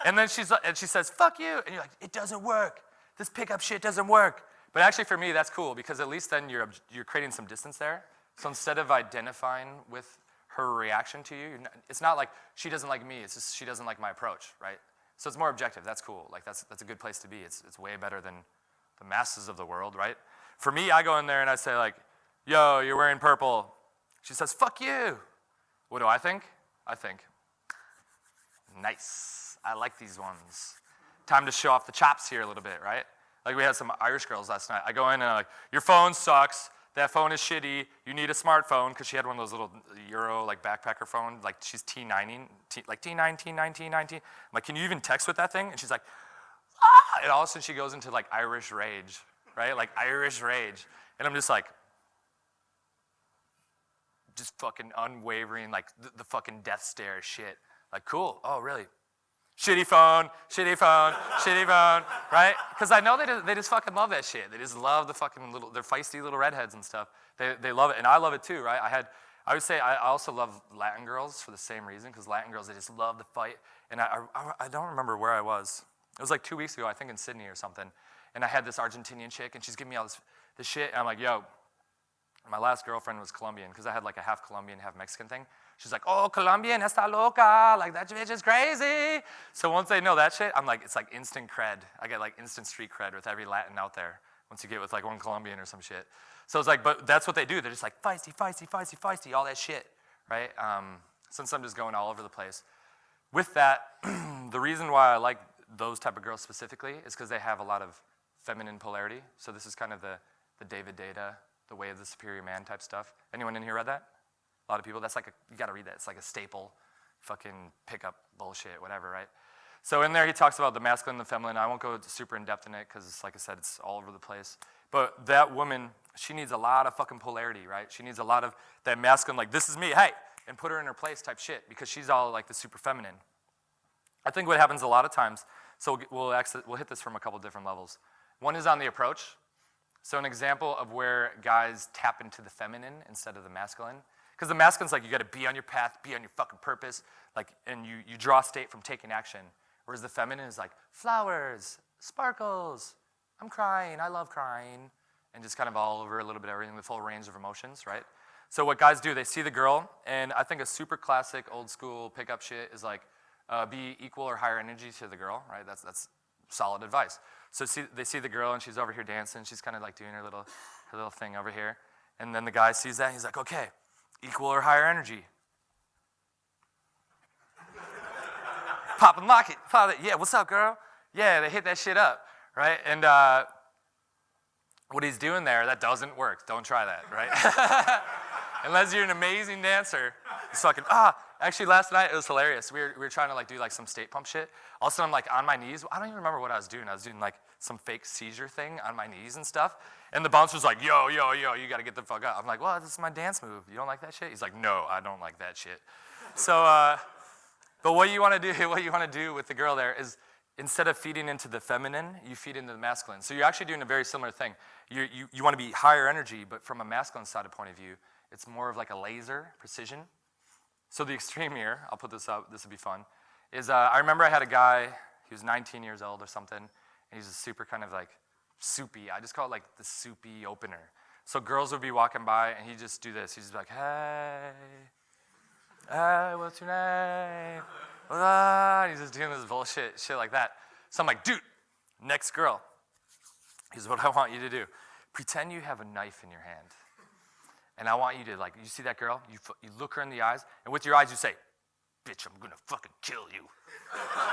And then she says, fuck you. And you're like, it doesn't work. This pickup shit doesn't work. But actually for me, that's cool, because at least then you're creating some distance there. So instead of identifying with her reaction to you, it's not like she doesn't like me, it's just she doesn't like my approach, right? So it's more objective. That's cool. Like that's a good place to be. It's way better than the masses of the world, right? For me, I go in there and I say like, yo, you're wearing purple. She says, fuck you. What do I think? I think, nice. I like these ones. Time to show off the chops here a little bit, right? Like we had some Irish girls last night. I go in and I'm like, your phone sucks. That phone is shitty. You need a smartphone, because she had one of those little Euro like backpacker phone. Like she's T9, like T9, T9, T19. I'm like, can you even text with that thing? And she's like, ah! And all of a sudden she goes into like Irish rage, right? Like Irish rage. And I'm just like, just fucking unwavering, like the fucking death stare shit. Like, cool. Oh, really? Shitty phone, shitty phone, shitty phone, right? Because I know they just fucking love that shit. They just love the fucking they're feisty little redheads and stuff. They love it, and I love it too, right? I would say I also love Latin girls for the same reason, because Latin girls, they just love to fight. And I don't remember where I was. It was like 2 weeks ago, I think in Sydney or something. And I had this Argentinian chick, and she's giving me all this shit, and I'm like, yo, my last girlfriend was Colombian, because I had like a half Colombian, half Mexican thing. She's like, oh, Colombian, está loca. Like, that bitch is crazy. So once they know that shit, I'm like, it's like instant cred. I get like instant street cred with every Latin out there once you get with like one Colombian or some shit. So it's like, but that's what they do. They're just like feisty, feisty, feisty, feisty, all that shit, right? Since I'm just going all over the place. With that, the reason why I like those type of girls specifically is because they have a lot of feminine polarity. So this is kind of the David Data, the way of the superior man type stuff. Anyone in here read that? A lot of people. That's like you got to read that. It's like a staple, fucking pickup bullshit, whatever, right? So in there he talks about the masculine and the feminine. I won't go super in depth in it because, like I said, it's all over the place. But that woman, she needs a lot of fucking polarity, right? She needs a lot of that masculine, like, this is me, hey, and put her in her place type shit, because she's all like the super feminine. I think what happens a lot of times, so we'll hit this from a couple different levels. One is on the approach. So an example of where guys tap into the feminine instead of the masculine. Because the masculine's like, you got to be on your path, be on your fucking purpose, like, and you draw state from taking action. Whereas the feminine is like, flowers, sparkles, I'm crying, I love crying, and just kind of all over a little bit of everything, the full range of emotions, right? So what guys do, they see the girl, and I think a super classic old school pickup shit is like, be equal or higher energy to the girl, right? That's solid advice. So they see the girl, and she's over here dancing, she's kind of like doing her little thing over here, and then the guy sees that, and he's like, okay, equal or higher energy. Pop and lock it. Pop it. Yeah, what's up, girl? Yeah, they hit that shit up, right? And what he's doing there, that doesn't work. Don't try that, right? Unless you're an amazing dancer. It's fucking, actually last night it was hilarious. We were trying to like do like some state pump shit. All of a sudden I'm like on my knees. I don't even remember what I was doing. I was doing like some fake seizure thing on my knees and stuff. And the bouncer's like, yo, you gotta get the fuck up. I'm like, well, this is my dance move. You don't like that shit? He's like, no, I don't like that shit. So, but what you wanna do with the girl there is, instead of feeding into the feminine, you feed into the masculine. So you're actually doing a very similar thing. You wanna be higher energy, but from a masculine side of point of view, it's more of like a laser, precision. So the extreme here, I'll put this up, this will be fun, is I remember I had a guy, he was 19 years old or something, and he's a super kind of like soupy, I just call it like the Soupy Opener. So girls would be walking by and he'd just do this. He'd just be like, hey, what's your name? And he's just doing this bullshit, shit like that. So I'm like, dude, next girl, here's what I want you to do. Pretend you have a knife in your hand. And I want you to, like, you see that girl? You look her in the eyes, and with your eyes you say, bitch, I'm gonna fucking kill you.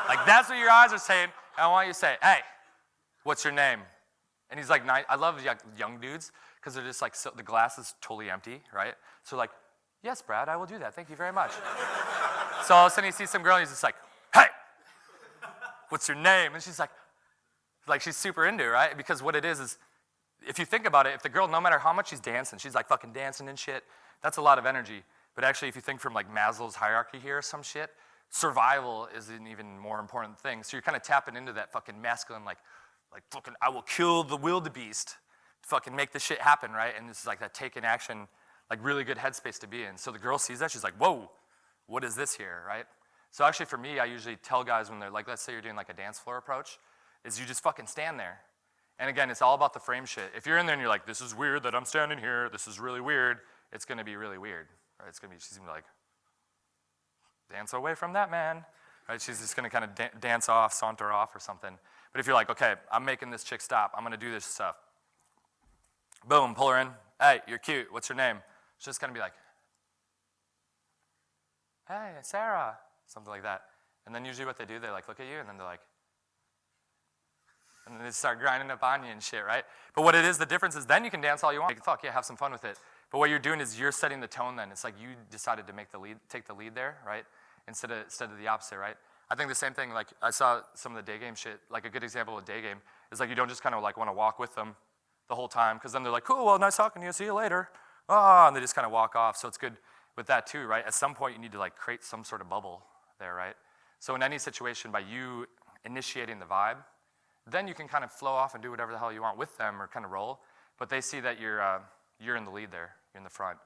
Like, that's what your eyes are saying. And I want you to say, hey, what's your name? And he's like, I love young dudes, because they're just like, so the glass is totally empty, right? So like, yes, Brad, I will do that. Thank you very much. So all of a sudden he sees some girl, and he's just like, hey, what's your name? And she's like she's super into it, right? Because what it is, if you think about it, if the girl, no matter how much she's dancing, she's like fucking dancing and shit, that's a lot of energy. But actually, if you think from like Maslow's hierarchy here or some shit, survival is an even more important thing. So you're kind of tapping into that fucking masculine, like fucking, I will kill the wildebeest, fucking make this shit happen, right? And this is like that taking action, like really good headspace to be in. So the girl sees that, she's like, whoa, what is this here, right? So actually for me, I usually tell guys when they're like, let's say you're doing like a dance floor approach, is you just fucking stand there. And again, it's all about the frame shit. If you're in there and you're like, this is weird that I'm standing here, this is really weird, it's gonna be really weird, right? She's gonna be like, dance away from that man, right? She's just gonna kind of dance off, saunter off or something. But if you're like, okay, I'm making this chick stop, I'm gonna do this stuff. Boom, pull her in. Hey, you're cute, what's your name? She's just gonna be like, hey, Sarah, something like that. And then usually what they do, they like look at you and then they're like, and then they start grinding up on you and shit, right? But what it is, the difference is then you can dance all you want. Like, fuck yeah, have some fun with it. But what you're doing is you're setting the tone then. It's like you decided to take the lead there, right? Instead of the opposite, right? I think the same thing, like I saw some of the day game shit, like a good example of day game is like you don't just kind of like want to walk with them the whole time, because then they're like, cool, well, nice talking to you, see you later. And they just kind of walk off. So it's good with that too, right? At some point you need to like create some sort of bubble there, right? So in any situation, by you initiating the vibe, then you can kind of flow off and do whatever the hell you want with them or kind of roll. But they see that you're in the lead there, you're in the front.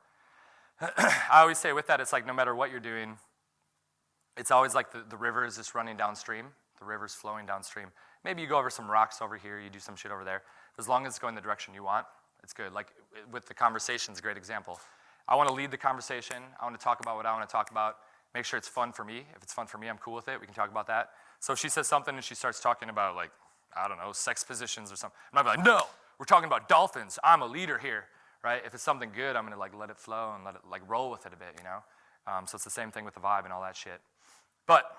I always say with that, it's like no matter what you're doing, it's always like the river is just running downstream. The river's flowing downstream. Maybe you go over some rocks over here, you do some shit over there. As long as it's going the direction you want, it's good. Like with the conversation's a great example. I want to lead the conversation. I want to talk about what I want to talk about. Make sure it's fun for me. If it's fun for me, I'm cool with it. We can talk about that. So if she says something and she starts talking about like, I don't know, sex positions or something, I'm not like, no, we're talking about dolphins. I'm a leader here, right? If it's something good, I'm gonna like let it flow and let it like roll with it a bit, you know? So it's the same thing with the vibe and all that shit. But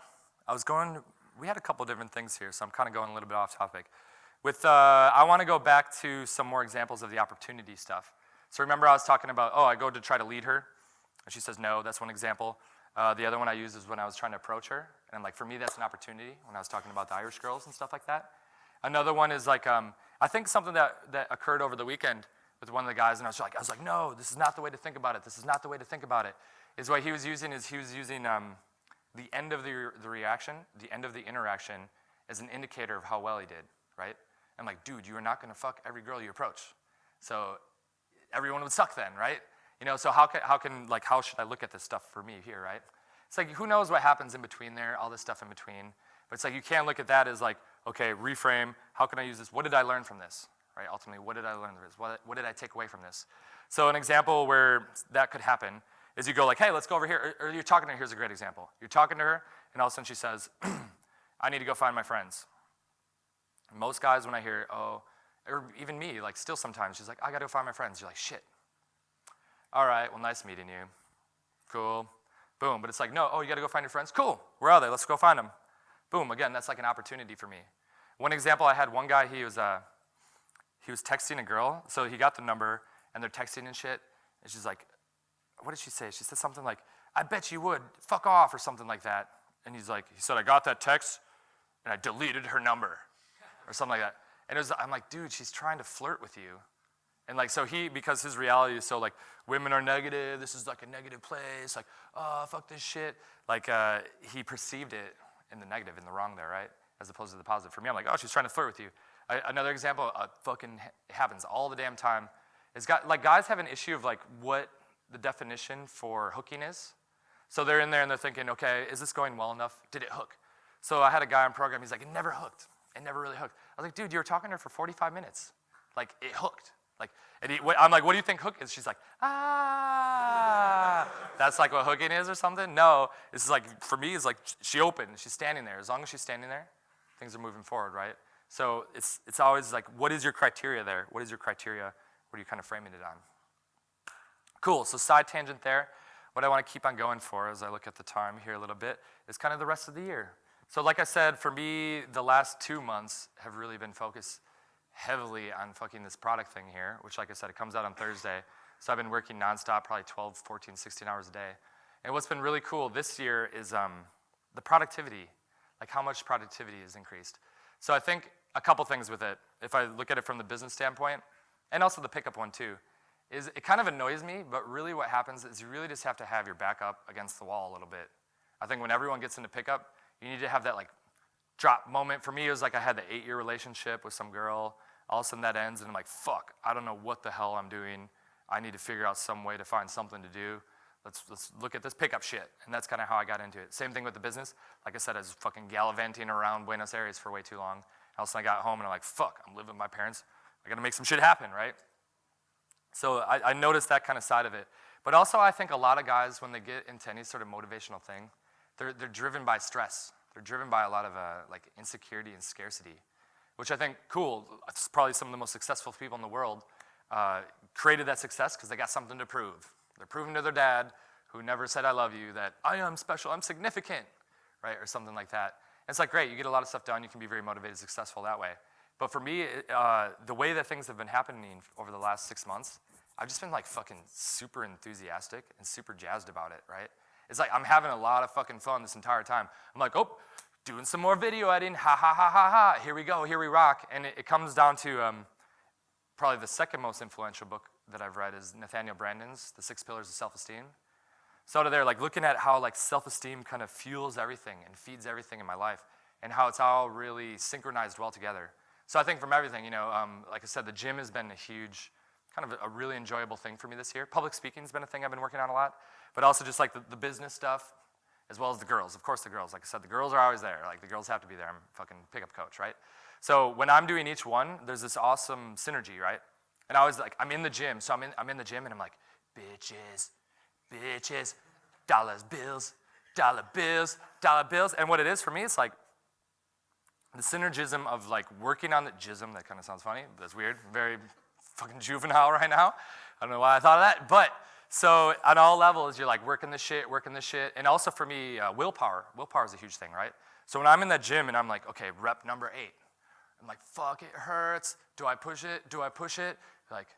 we had a couple different things here, so I'm kind of going a little bit off topic. I want to go back to some more examples of the opportunity stuff. So remember I was talking about, I go to try to lead her, and she says no, that's one example. The other one I use is when I was trying to approach her, and I'm like, for me, that's an opportunity, when I was talking about the Irish girls and stuff like that. Another one is like, I think something that occurred over the weekend with one of the guys, and I was like, no, this is not the way to think about it. This is not the way to think about it. Is what he was using the end of the reaction, the end of the interaction as an indicator of how well he did, right? I'm like, dude, you are not gonna fuck every girl you approach. So everyone would suck then, right? You know, so how should I look at this stuff for me here, right? It's like, who knows what happens in between there, all this stuff in between. But it's like, you can't look at that as like, okay, reframe, how can I use this? What did I learn from this, right? Ultimately, what did I learn from this? What did I take away from this? So an example where that could happen is you go like, hey, let's go over here. Or you're talking to her, here's a great example. You're talking to her, and all of a sudden she says, I need to go find my friends. And most guys, when I hear, or even me, like still sometimes, she's like, I gotta go find my friends. You're like, shit. All right, well, nice meeting you. Cool. Boom, but it's like, no, you gotta go find your friends? Cool, where are they? Let's go find them. Boom, again, that's like an opportunity for me. One example, I had one guy, he was texting a girl, so he got the number, and they're texting and shit, and she's like, what did she say? She said something like, I bet you would, fuck off, or something like that. And he said, I got that text, and I deleted her number, or something like that. And I'm like, dude, she's trying to flirt with you. And like, so because his reality is so like, women are negative, this is like a negative place, like, fuck this shit. Like, he perceived it in the negative, in the wrong there, right? As opposed to the positive. For me, I'm like, she's trying to flirt with you. Another example, fucking happens all the damn time, is guys have an issue of like what the definition for hooking is. So they're in there and they're thinking, okay, is this going well enough? Did it hook? So I had a guy on program, he's like, it never hooked. It never really hooked. I was like, dude, you were talking to her for 45 minutes. Like, it hooked. Like, I'm like, what do you think hook is? She's like, that's like what hooking is or something? No, it's like, for me, it's like, she opened, she's standing there. As long as she's standing there, things are moving forward, right? So it's always like, what is your criteria there? What is your criteria? What are you kind of framing it on? Cool, so side tangent there. What I want to keep on going for as I look at the time here a little bit is kind of the rest of the year. So like I said, for me, the last 2 months have really been focused heavily on fucking this product thing here, which like I said, it comes out on Thursday. So I've been working nonstop, probably 12, 14, 16 hours a day. And what's been really cool this year is the productivity, like how much productivity has increased. So I think a couple things with it, if I look at it from the business standpoint, and also the pickup one too, is it kind of annoys me, but really what happens is you really just have to have your back up against the wall a little bit. I think when everyone gets into pickup, you need to have that like drop moment. For me, it was like I had the 8-year relationship with some girl. All of a sudden that ends and I'm like, fuck, I don't know what the hell I'm doing. I need to figure out some way to find something to do. Let's look at this pickup shit. And that's kind of how I got into it. Same thing with the business. Like I said, I was fucking gallivanting around Buenos Aires for way too long. All of a sudden I got home and I'm like, fuck, I'm living with my parents. I gotta make some shit happen, right? So I noticed that kind of side of it. But also I think a lot of guys, when they get into any sort of motivational thing, they're driven by stress. They're driven by a lot of like insecurity and scarcity, which I think, cool, it's probably some of the most successful people in the world created that success because they got something to prove. They're proving to their dad, who never said I love you, that I am special, I'm significant, right, or something like that. And it's like, great, you get a lot of stuff done, you can be very motivated, successful that way. But for me, the way that things have been happening over the last 6 months, I've just been like fucking super enthusiastic and super jazzed about it, right? It's like I'm having a lot of fucking fun this entire time. I'm like, oh, doing some more video editing, ha ha ha ha ha, here we go, here we rock. And it comes down to probably the second most influential book that I've read is Nathaniel Branden's The 6 Pillars of Self-Esteem. So out of there, like looking at how like self-esteem kind of fuels everything and feeds everything in my life and how it's all really synchronized well together. So I think from everything, you know, like I said, the gym has been a huge, kind of a really enjoyable thing for me this year. Public speaking has been a thing I've been working on a lot, but also just like the business stuff, as well as the girls. Of course the girls, like I said, the girls are always there. Like the girls have to be there. I'm a fucking pickup coach, right? So when I'm doing each one, there's this awesome synergy, right? And I was like, I'm in the gym, so I'm in the gym and I'm like, bitches, dollars, bills, dollar bills, dollar bills. And what it is for me, it's like the synergism of like working on the jism, that kind of sounds funny, that's weird, very fucking juvenile right now. I don't know why I thought of that, but so on all levels, you're like working this shit, and also for me, willpower is a huge thing, right? So when I'm in that gym and I'm like, okay, rep number 8, I'm like, fuck, it hurts, do I push it? Like,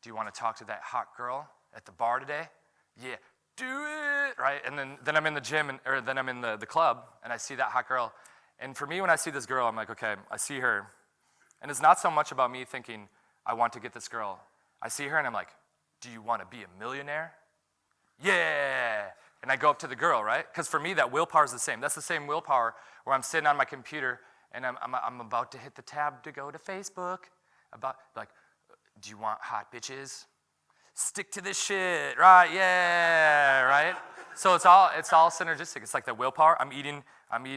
do you want to talk to that hot girl at the bar today? Yeah, do it, right? And then I'm in the gym, or then I'm in the club, and I see that hot girl. And for me, when I see this girl, I'm like, okay, I see her. And it's not so much about me thinking, I want to get this girl. I see her, and I'm like, do you want to be a millionaire? Yeah. And I go up to the girl, right? Because for me, that willpower is the same. That's the same willpower where I'm sitting on my computer, and I'm about to hit the tab to go to Facebook. About, like, do you want hot bitches? Stick to this shit, right? Yeah, right? So it's all synergistic. It's like the willpower. I'm eating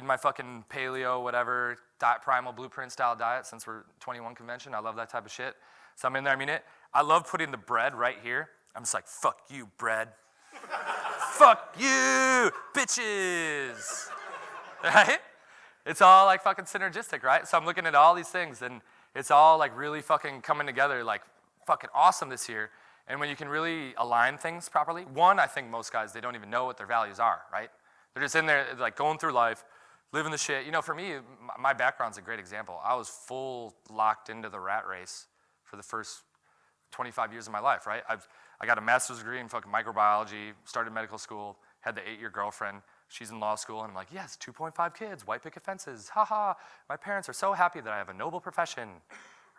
my fucking paleo, whatever, diet primal blueprint style diet since we're 21 convention. I love that type of shit. So I'm in there, I mean it. I love putting the bread right here. I'm just like, fuck you, bread. Fuck you, bitches. Right? It's all like fucking synergistic, right? So I'm looking at all these things and it's all like really fucking coming together like fucking awesome this year. And when you can really align things properly, one, I think most guys, they don't even know what their values are, right? They're just in there like going through life, living the shit. You know, for me, my background's a great example. I was full locked into the rat race for the first 25 years of my life, right? I got a master's degree in fucking microbiology, started medical school, had the 8-year girlfriend. She's in law school, and I'm like, yes, 2.5 kids, white picket fences, haha. My parents are so happy that I have a noble profession,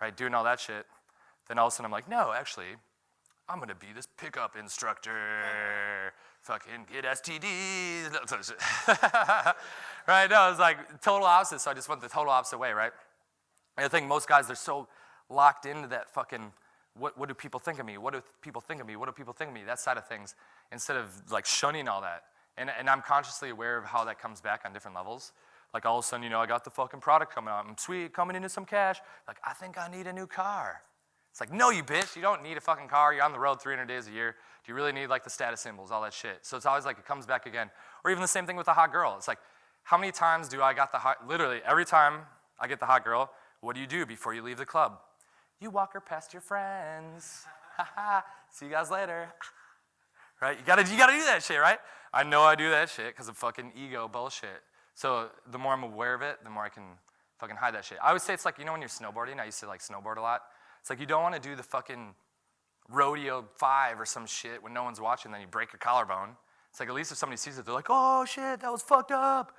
right? Doing all that shit. Then all of a sudden I'm like, no, actually, I'm gonna be this pickup instructor, fucking get STDs, right? No, it was like total opposite, so I just went the total opposite way, right? And I think most guys, they're so locked into that fucking, what do people think of me? What do people think of me? What do people think of me? That side of things, instead of like shunning all that. And I'm consciously aware of how that comes back on different levels. Like all of a sudden, you know, I got the fucking product coming out. I'm sweet, coming into some cash. Like, I think I need a new car. It's like, no, you bitch, you don't need a fucking car. You're on the road 300 days a year. Do you really need like the status symbols, all that shit? So it's always like it comes back again. Or even the same thing with the hot girl. It's like, how many times do I got the hot, literally every time I get the hot girl, what do you do before you leave the club? You walk her past your friends. See you guys later. right? You gotta do that shit, right? I know I do that shit because of fucking ego bullshit. So the more I'm aware of it, the more I can fucking hide that shit. I would say it's like, you know when you're snowboarding, I used to like snowboard a lot. It's like you don't want to do the fucking rodeo 5 or some shit when no one's watching, then you break your collarbone. It's like at least if somebody sees it, they're like, oh shit, that was fucked up,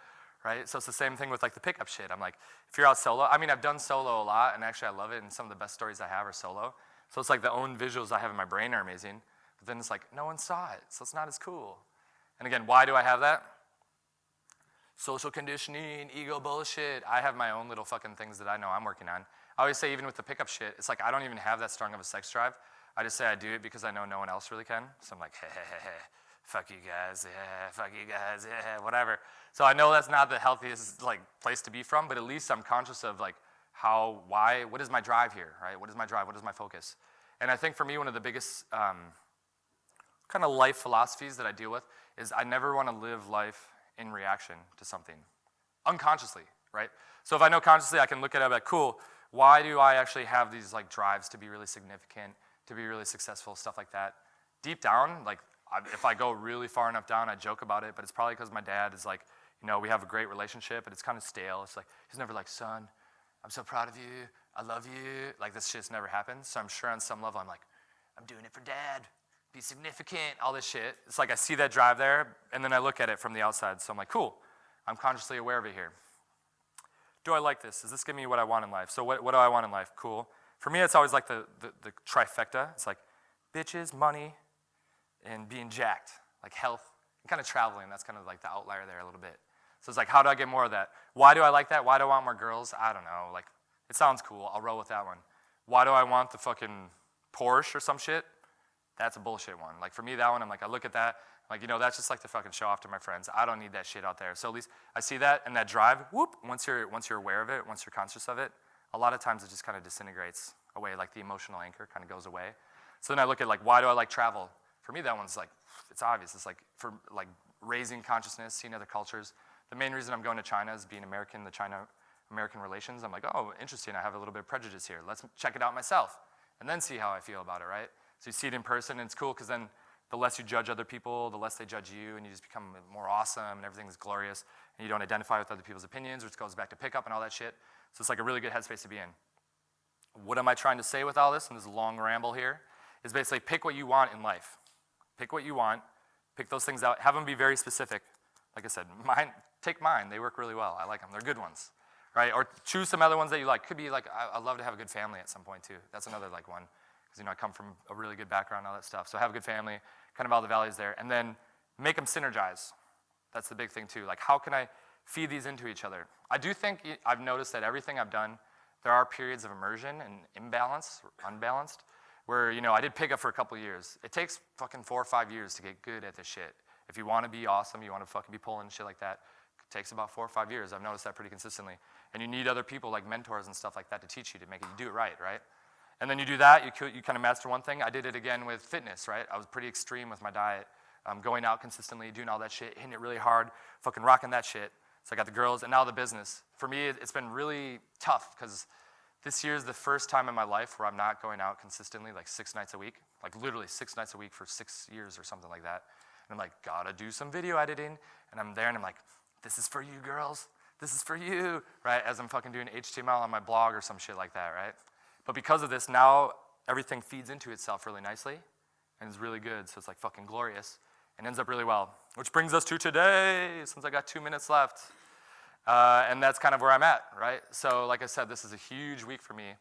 right? So it's the same thing with like the pickup shit. I'm like, if you're out solo, I mean, I've done solo a lot, and actually I love it, and some of the best stories I have are solo. So it's like the own visuals I have in my brain are amazing, but then it's like, no one saw it, so it's not as cool. And again, why do I have that? Social conditioning, ego bullshit. I have my own little fucking things that I know I'm working on. I always say even with the pickup shit, it's like I don't even have that strong of a sex drive. I just say I do it because I know no one else really can. So I'm like, hey, fuck you guys, yeah, fuck you guys, yeah, whatever. So I know that's not the healthiest like place to be from, but at least I'm conscious of like how, why, what is my drive here, right? What is my drive? What is my focus? And I think for me, one of the biggest kind of life philosophies that I deal with is I never want to live life in reaction to something, unconsciously, right? So if I know consciously, I can look at it and be like, cool, why do I actually have these like drives to be really significant, to be really successful, stuff like that? Deep down, like if I go really far enough down, I joke about it, but it's probably because my dad is like, you know, we have a great relationship, but it's kind of stale. It's like, he's never like, son, I'm so proud of you, I love you. Like this shit's never happened. So I'm sure on some level, I'm like, I'm doing it for dad. Be significant, all this shit. It's like I see that drive there, and then I look at it from the outside. So I'm like, cool, I'm consciously aware of it here. Do I like this? Does this give me what I want in life? So what do I want in life? Cool. For me, it's always like the trifecta. It's like bitches, money, and being jacked, like health, and kind of traveling. That's kind of like the outlier there a little bit. So it's like, how do I get more of that? Why do I like that? Why do I want more girls? I don't know. Like, it sounds cool. I'll roll with that one. Why do I want the fucking Porsche or some shit? That's a bullshit one. Like for me, that one, I'm like, I look at that, I'm like, you know, that's just like to fucking show off to my friends. I don't need that shit out there. So at least I see that, and that drive, whoop, once you're aware of it, once you're conscious of it, a lot of times it just kind of disintegrates away, like the emotional anchor kind of goes away. So then I look at like, why do I like travel? For me, that one's like, it's obvious. It's like for like raising consciousness, seeing other cultures. The main reason I'm going to China is being American, the China-American relations. I'm like, oh, interesting, I have a little bit of prejudice here. Let's check it out myself, and then see how I feel about it, right? So you see it in person, and it's cool because then the less you judge other people, the less they judge you, and you just become more awesome, and everything's glorious, and you don't identify with other people's opinions, which goes back to pickup and all that shit. So it's like a really good headspace to be in. What am I trying to say with all this, and this long ramble here, is basically pick what you want in life. Pick what you want, pick those things out, have them be very specific. Like I said, take mine, they work really well, I like them, they're good ones, right? Or choose some other ones that you like. Could be like, I'd love to have a good family at some point too. That's another like one. Because, you know, I come from a really good background and all that stuff. So have a good family, kind of all the values there. And then make them synergize. That's the big thing too. Like, how can I feed these into each other? I do think I've noticed that everything I've done, there are periods of immersion and imbalance, or unbalanced, where, you know, I did pickup for a couple years. It takes fucking 4 or 5 years to get good at this shit. If you want to be awesome, you want to fucking be pulling shit like that, it takes about 4 or 5 years. I've noticed that pretty consistently. And you need other people like mentors and stuff like that to teach you to make it, you do it right? And then you do that, you kind of master one thing. I did it again with fitness, right? I was pretty extreme with my diet, going out consistently, doing all that shit, hitting it really hard, fucking rocking that shit. So I got the girls, and now the business. For me, it's been really tough, because this year is the first time in my life where I'm not going out consistently, like 6 nights a week, like literally 6 nights a week for 6 years or something like that. And I'm like, gotta do some video editing, and I'm there, and I'm like, this is for you girls, this is for you, right? As I'm fucking doing HTML on my blog or some shit like that, right? But because of this, now everything feeds into itself really nicely, and it's really good, so it's like fucking glorious, and ends up really well. Which brings us to today, since I got 2 minutes left. And that's kind of where I'm at, right? So like I said, this is a huge week for me,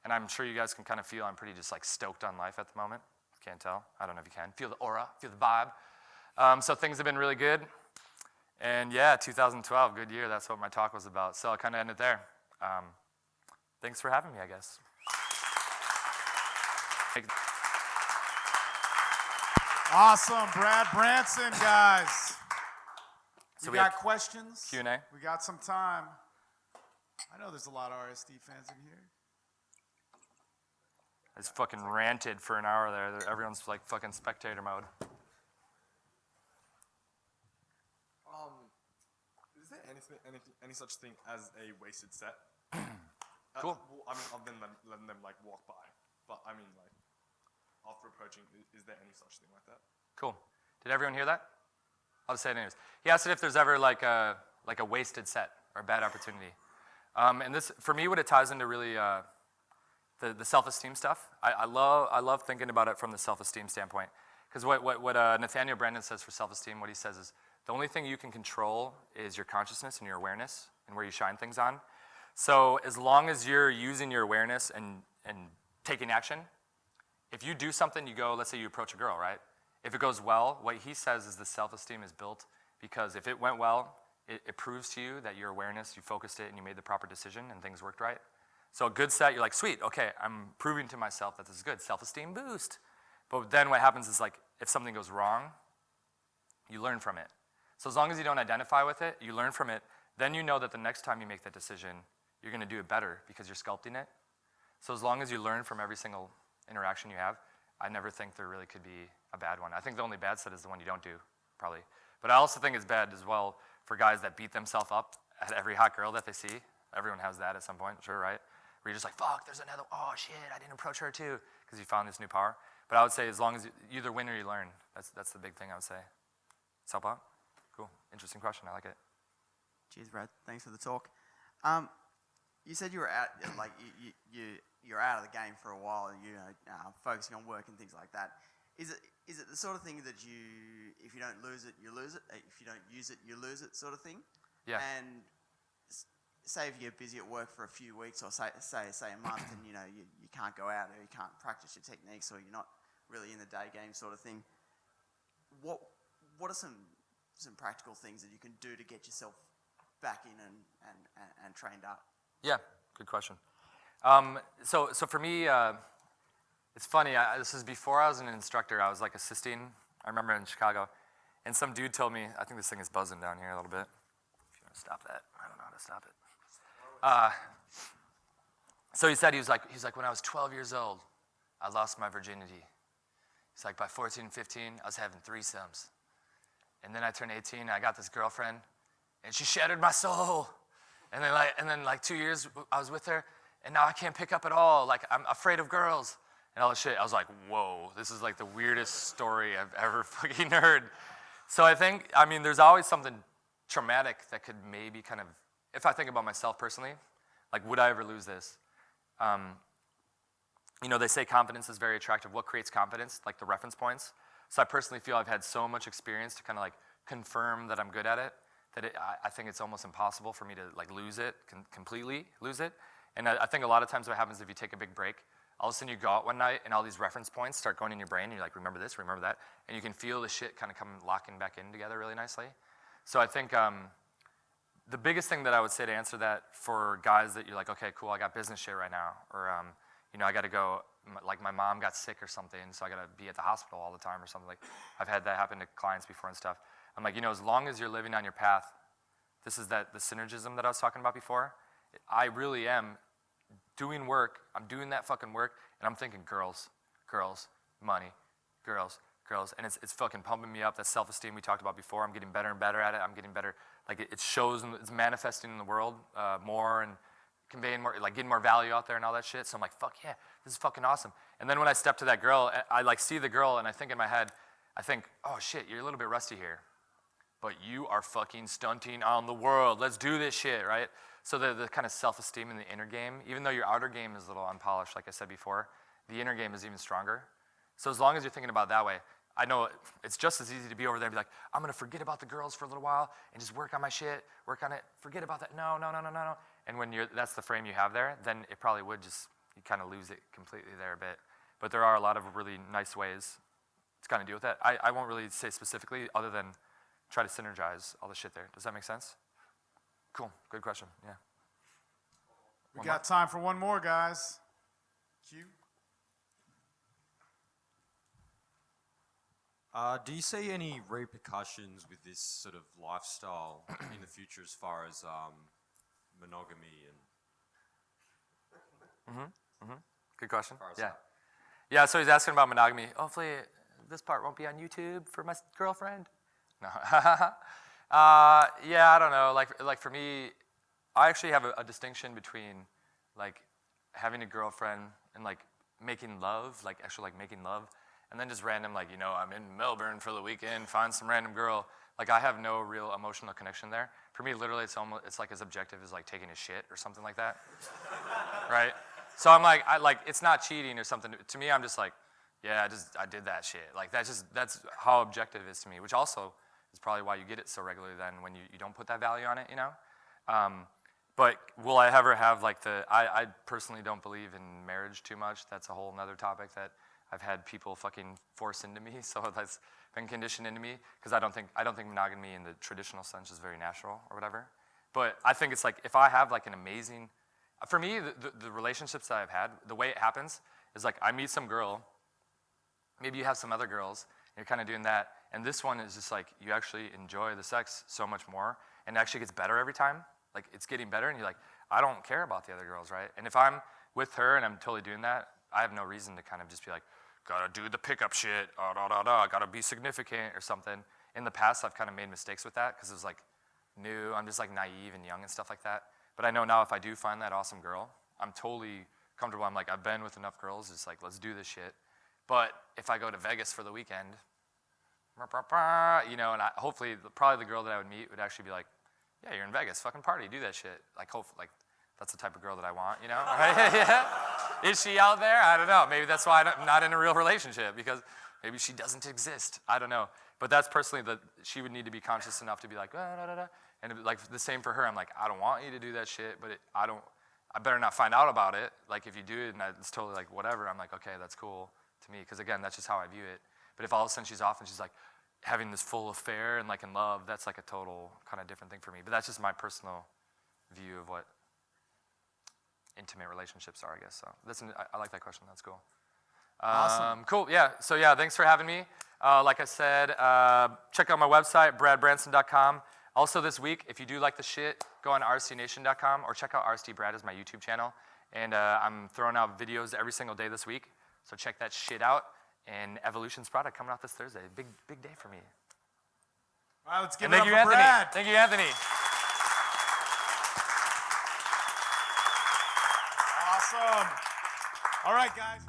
and I'm sure you guys can kind of feel I'm pretty just like stoked on life at the moment. Can't tell, I don't know if you can. Feel the aura, feel the vibe. So things have been really good, and yeah, 2012, good year, that's what my talk was about. So I'll kind of end it there. Thanks for having me, I guess. Awesome, Brad Branson, guys. So we got questions. Q&A. We got some time. I know there's a lot of RSD fans in here. I just fucking ranted for an hour there. Everyone's like fucking spectator mode. Is there any such thing as a wasted set? Cool. Well, I mean, other than letting them like walk by, but I mean like after approaching, is there any such thing like that? Cool. Did everyone hear that? I'll just say it anyways. He asked if there's ever like a wasted set or a bad opportunity. And this, for me, what it ties into really the self-esteem stuff. I love thinking about it from the self-esteem standpoint. Because what Nathaniel Brandon says for self-esteem, what he says is, the only thing you can control is your consciousness and your awareness and where you shine things on. So as long as you're using your awareness and taking action, if you do something, you go, let's say you approach a girl, right? If it goes well, what he says is the self-esteem is built because if it went well, it proves to you that your awareness, you focused it and you made the proper decision and things worked right. So a good set, you're like, sweet, okay, I'm proving to myself that this is good. Self-esteem boost. But then what happens is like, if something goes wrong, you learn from it. So as long as you don't identify with it, you learn from it, then you know that the next time you make that decision, you're gonna do it better because you're sculpting it. So as long as you learn from every single interaction you have, I never think there really could be a bad one. I think the only bad set is the one you don't do, probably. But I also think it's bad as well for guys that beat themselves up at every hot girl that they see. Everyone has that at some point, sure, right? Where you're just like, fuck, there's another, oh shit, I didn't approach her too, because you found this new power. But I would say as long as you either win or you learn, that's the big thing I would say. Does that help out? Cool, interesting question, I like it. Cheers, Brad. Thanks for the talk. You said you were out, like you're out of the game for a while, and focusing on work and things like that. Is it the sort of thing that if you don't lose it, you lose it. If you don't use it, you lose it, sort of thing? Yeah. And say if you're busy at work for a few weeks, or say a month, and you can't go out, or you can't practice your techniques, or you're not really in the day game, sort of thing. What are some practical things that you can do to get yourself back in and trained up? Yeah, good question. So for me, it's funny. This is before I was an instructor. I was like assisting. I remember in Chicago, and some dude told me. I think this thing is buzzing down here a little bit. If you want to stop that, I don't know how to stop it. So he said he was like when I was 12 years old, I lost my virginity. He's like by 14, 15, I was having threesomes, and then I turned 18. I got this girlfriend, and she shattered my soul. And then 2 years I was with her, and now I can't pick up at all. Like I'm afraid of girls and all this shit. I was like, whoa, this is like the weirdest story I've ever fucking heard. So I think, there's always something traumatic that could maybe kind of, if I think about myself personally, like would I ever lose this? They say confidence is very attractive. What creates confidence? Like the reference points. So I personally feel I've had so much experience to kind of like confirm that I'm good at it. That I think it's almost impossible for me to like lose it, completely lose it. And I think a lot of times what happens if you take a big break, all of a sudden you go out one night and all these reference points start going in your brain and you're like, remember this, remember that. And you can feel the shit kind of come locking back in together really nicely. So I think the biggest thing that I would say to answer that for guys that you're like, okay, cool, I got business shit right now. Or, I got to go, like my mom got sick or something, so I got to be at the hospital all the time or something. Like I've had that happen to clients before and stuff. I'm like, as long as you're living on your path, this is the synergism that I was talking about before. I really am doing work. I'm doing that fucking work, and I'm thinking girls, money, girls. And it's fucking pumping me up. That self-esteem we talked about before. I'm getting better and better at it. I'm getting better. Like it shows, and it's manifesting in the world more and conveying more, like getting more value out there and all that shit. So I'm like, fuck yeah, this is fucking awesome. And then when I step to that girl, I like see the girl, and I think in my head, oh shit, you're a little bit rusty here. But you are fucking stunting on the world. Let's do this shit, right? So the kind of self-esteem in the inner game, even though your outer game is a little unpolished, like I said before, the inner game is even stronger. So as long as you're thinking about it that way, I know it's just as easy to be over there and be like, I'm going to forget about the girls for a little while and just work on my shit, work on it, forget about that. No. And when that's the frame you have there, then it probably would just, you kind of lose it completely there a bit. But there are a lot of really nice ways to kind of deal with that. I won't really say specifically other than try to synergize all the shit there. Does that make sense? Cool, good question, yeah. We got time for one more, guys. Q. Do you see any repercussions with this sort of lifestyle in the future as far as monogamy and... Good question, As far as yeah. that? Yeah, so he's asking about monogamy. Hopefully this part won't be on YouTube for my girlfriend. No. Yeah, I don't know. Like for me, I actually have a distinction between like having a girlfriend and like making love, like actually like making love, And then just random, like, I'm in Melbourne for the weekend, find some random girl. Like, I have no real emotional connection there. For me, literally, it's like as objective as like taking a shit or something like that, right? So I'm like, it's not cheating or something. To me, I'm just like, yeah, I did that shit. Like, that's how objective it is to me, which also is probably why you get it so regularly then when you don't put that value on it, But will I ever have like I personally don't believe in marriage too much. That's a whole nother topic that I've had people fucking force into me, so that's been conditioned into me, because I don't think monogamy in the traditional sense is very natural or whatever. But I think it's like, if I have like an amazing, for me, the relationships that I've had, the way it happens is like, I meet some girl, maybe you have some other girls, and you're kind of doing that, and this one is just like, you actually enjoy the sex so much more, and it actually gets better every time. Like, it's getting better, and you're like, I don't care about the other girls, right? And if I'm with her and I'm totally doing that, I have no reason to kind of just be like, gotta do the pickup shit, gotta be significant or something. In the past, I've kind of made mistakes with that because it was like new. I'm just like naive and young and stuff like that. But I know now if I do find that awesome girl, I'm totally comfortable. I'm like, I've been with enough girls, just like, let's do this shit. But if I go to Vegas for the weekend, and hopefully, probably the girl that I would meet would actually be like, yeah, you're in Vegas, fucking party, do that shit. Like, hopefully, like, that's the type of girl that I want, Right? Yeah. Is she out there? I don't know. Maybe that's why I'm not in a real relationship, because maybe she doesn't exist. I don't know. But that's personally she would need to be conscious enough to be like, and like the same for her. I'm like, I don't want you to do that shit, but I better not find out about it. Like, if you do it and it's totally like whatever, I'm like, okay, that's cool to me, because again, that's just how I view it. But if all of a sudden she's off and she's like having this full affair and like in love, that's like a total kind of different thing for me. But that's just my personal view of what intimate relationships are, I guess. So I like that question. That's cool. Awesome. Cool. Yeah. So yeah, thanks for having me. Like I said, check out my website, bradbranson.com. Also this week, if you do like the shit, go on rstnation.com or check out RST Brad as my YouTube channel. And I'm throwing out videos every single day this week. So check that shit out. And Evolution's product coming out this Thursday. Big day for me. All right, let's give And it up thank you, for Anthony. Brad. Thank you, Anthony. Awesome. All right, guys.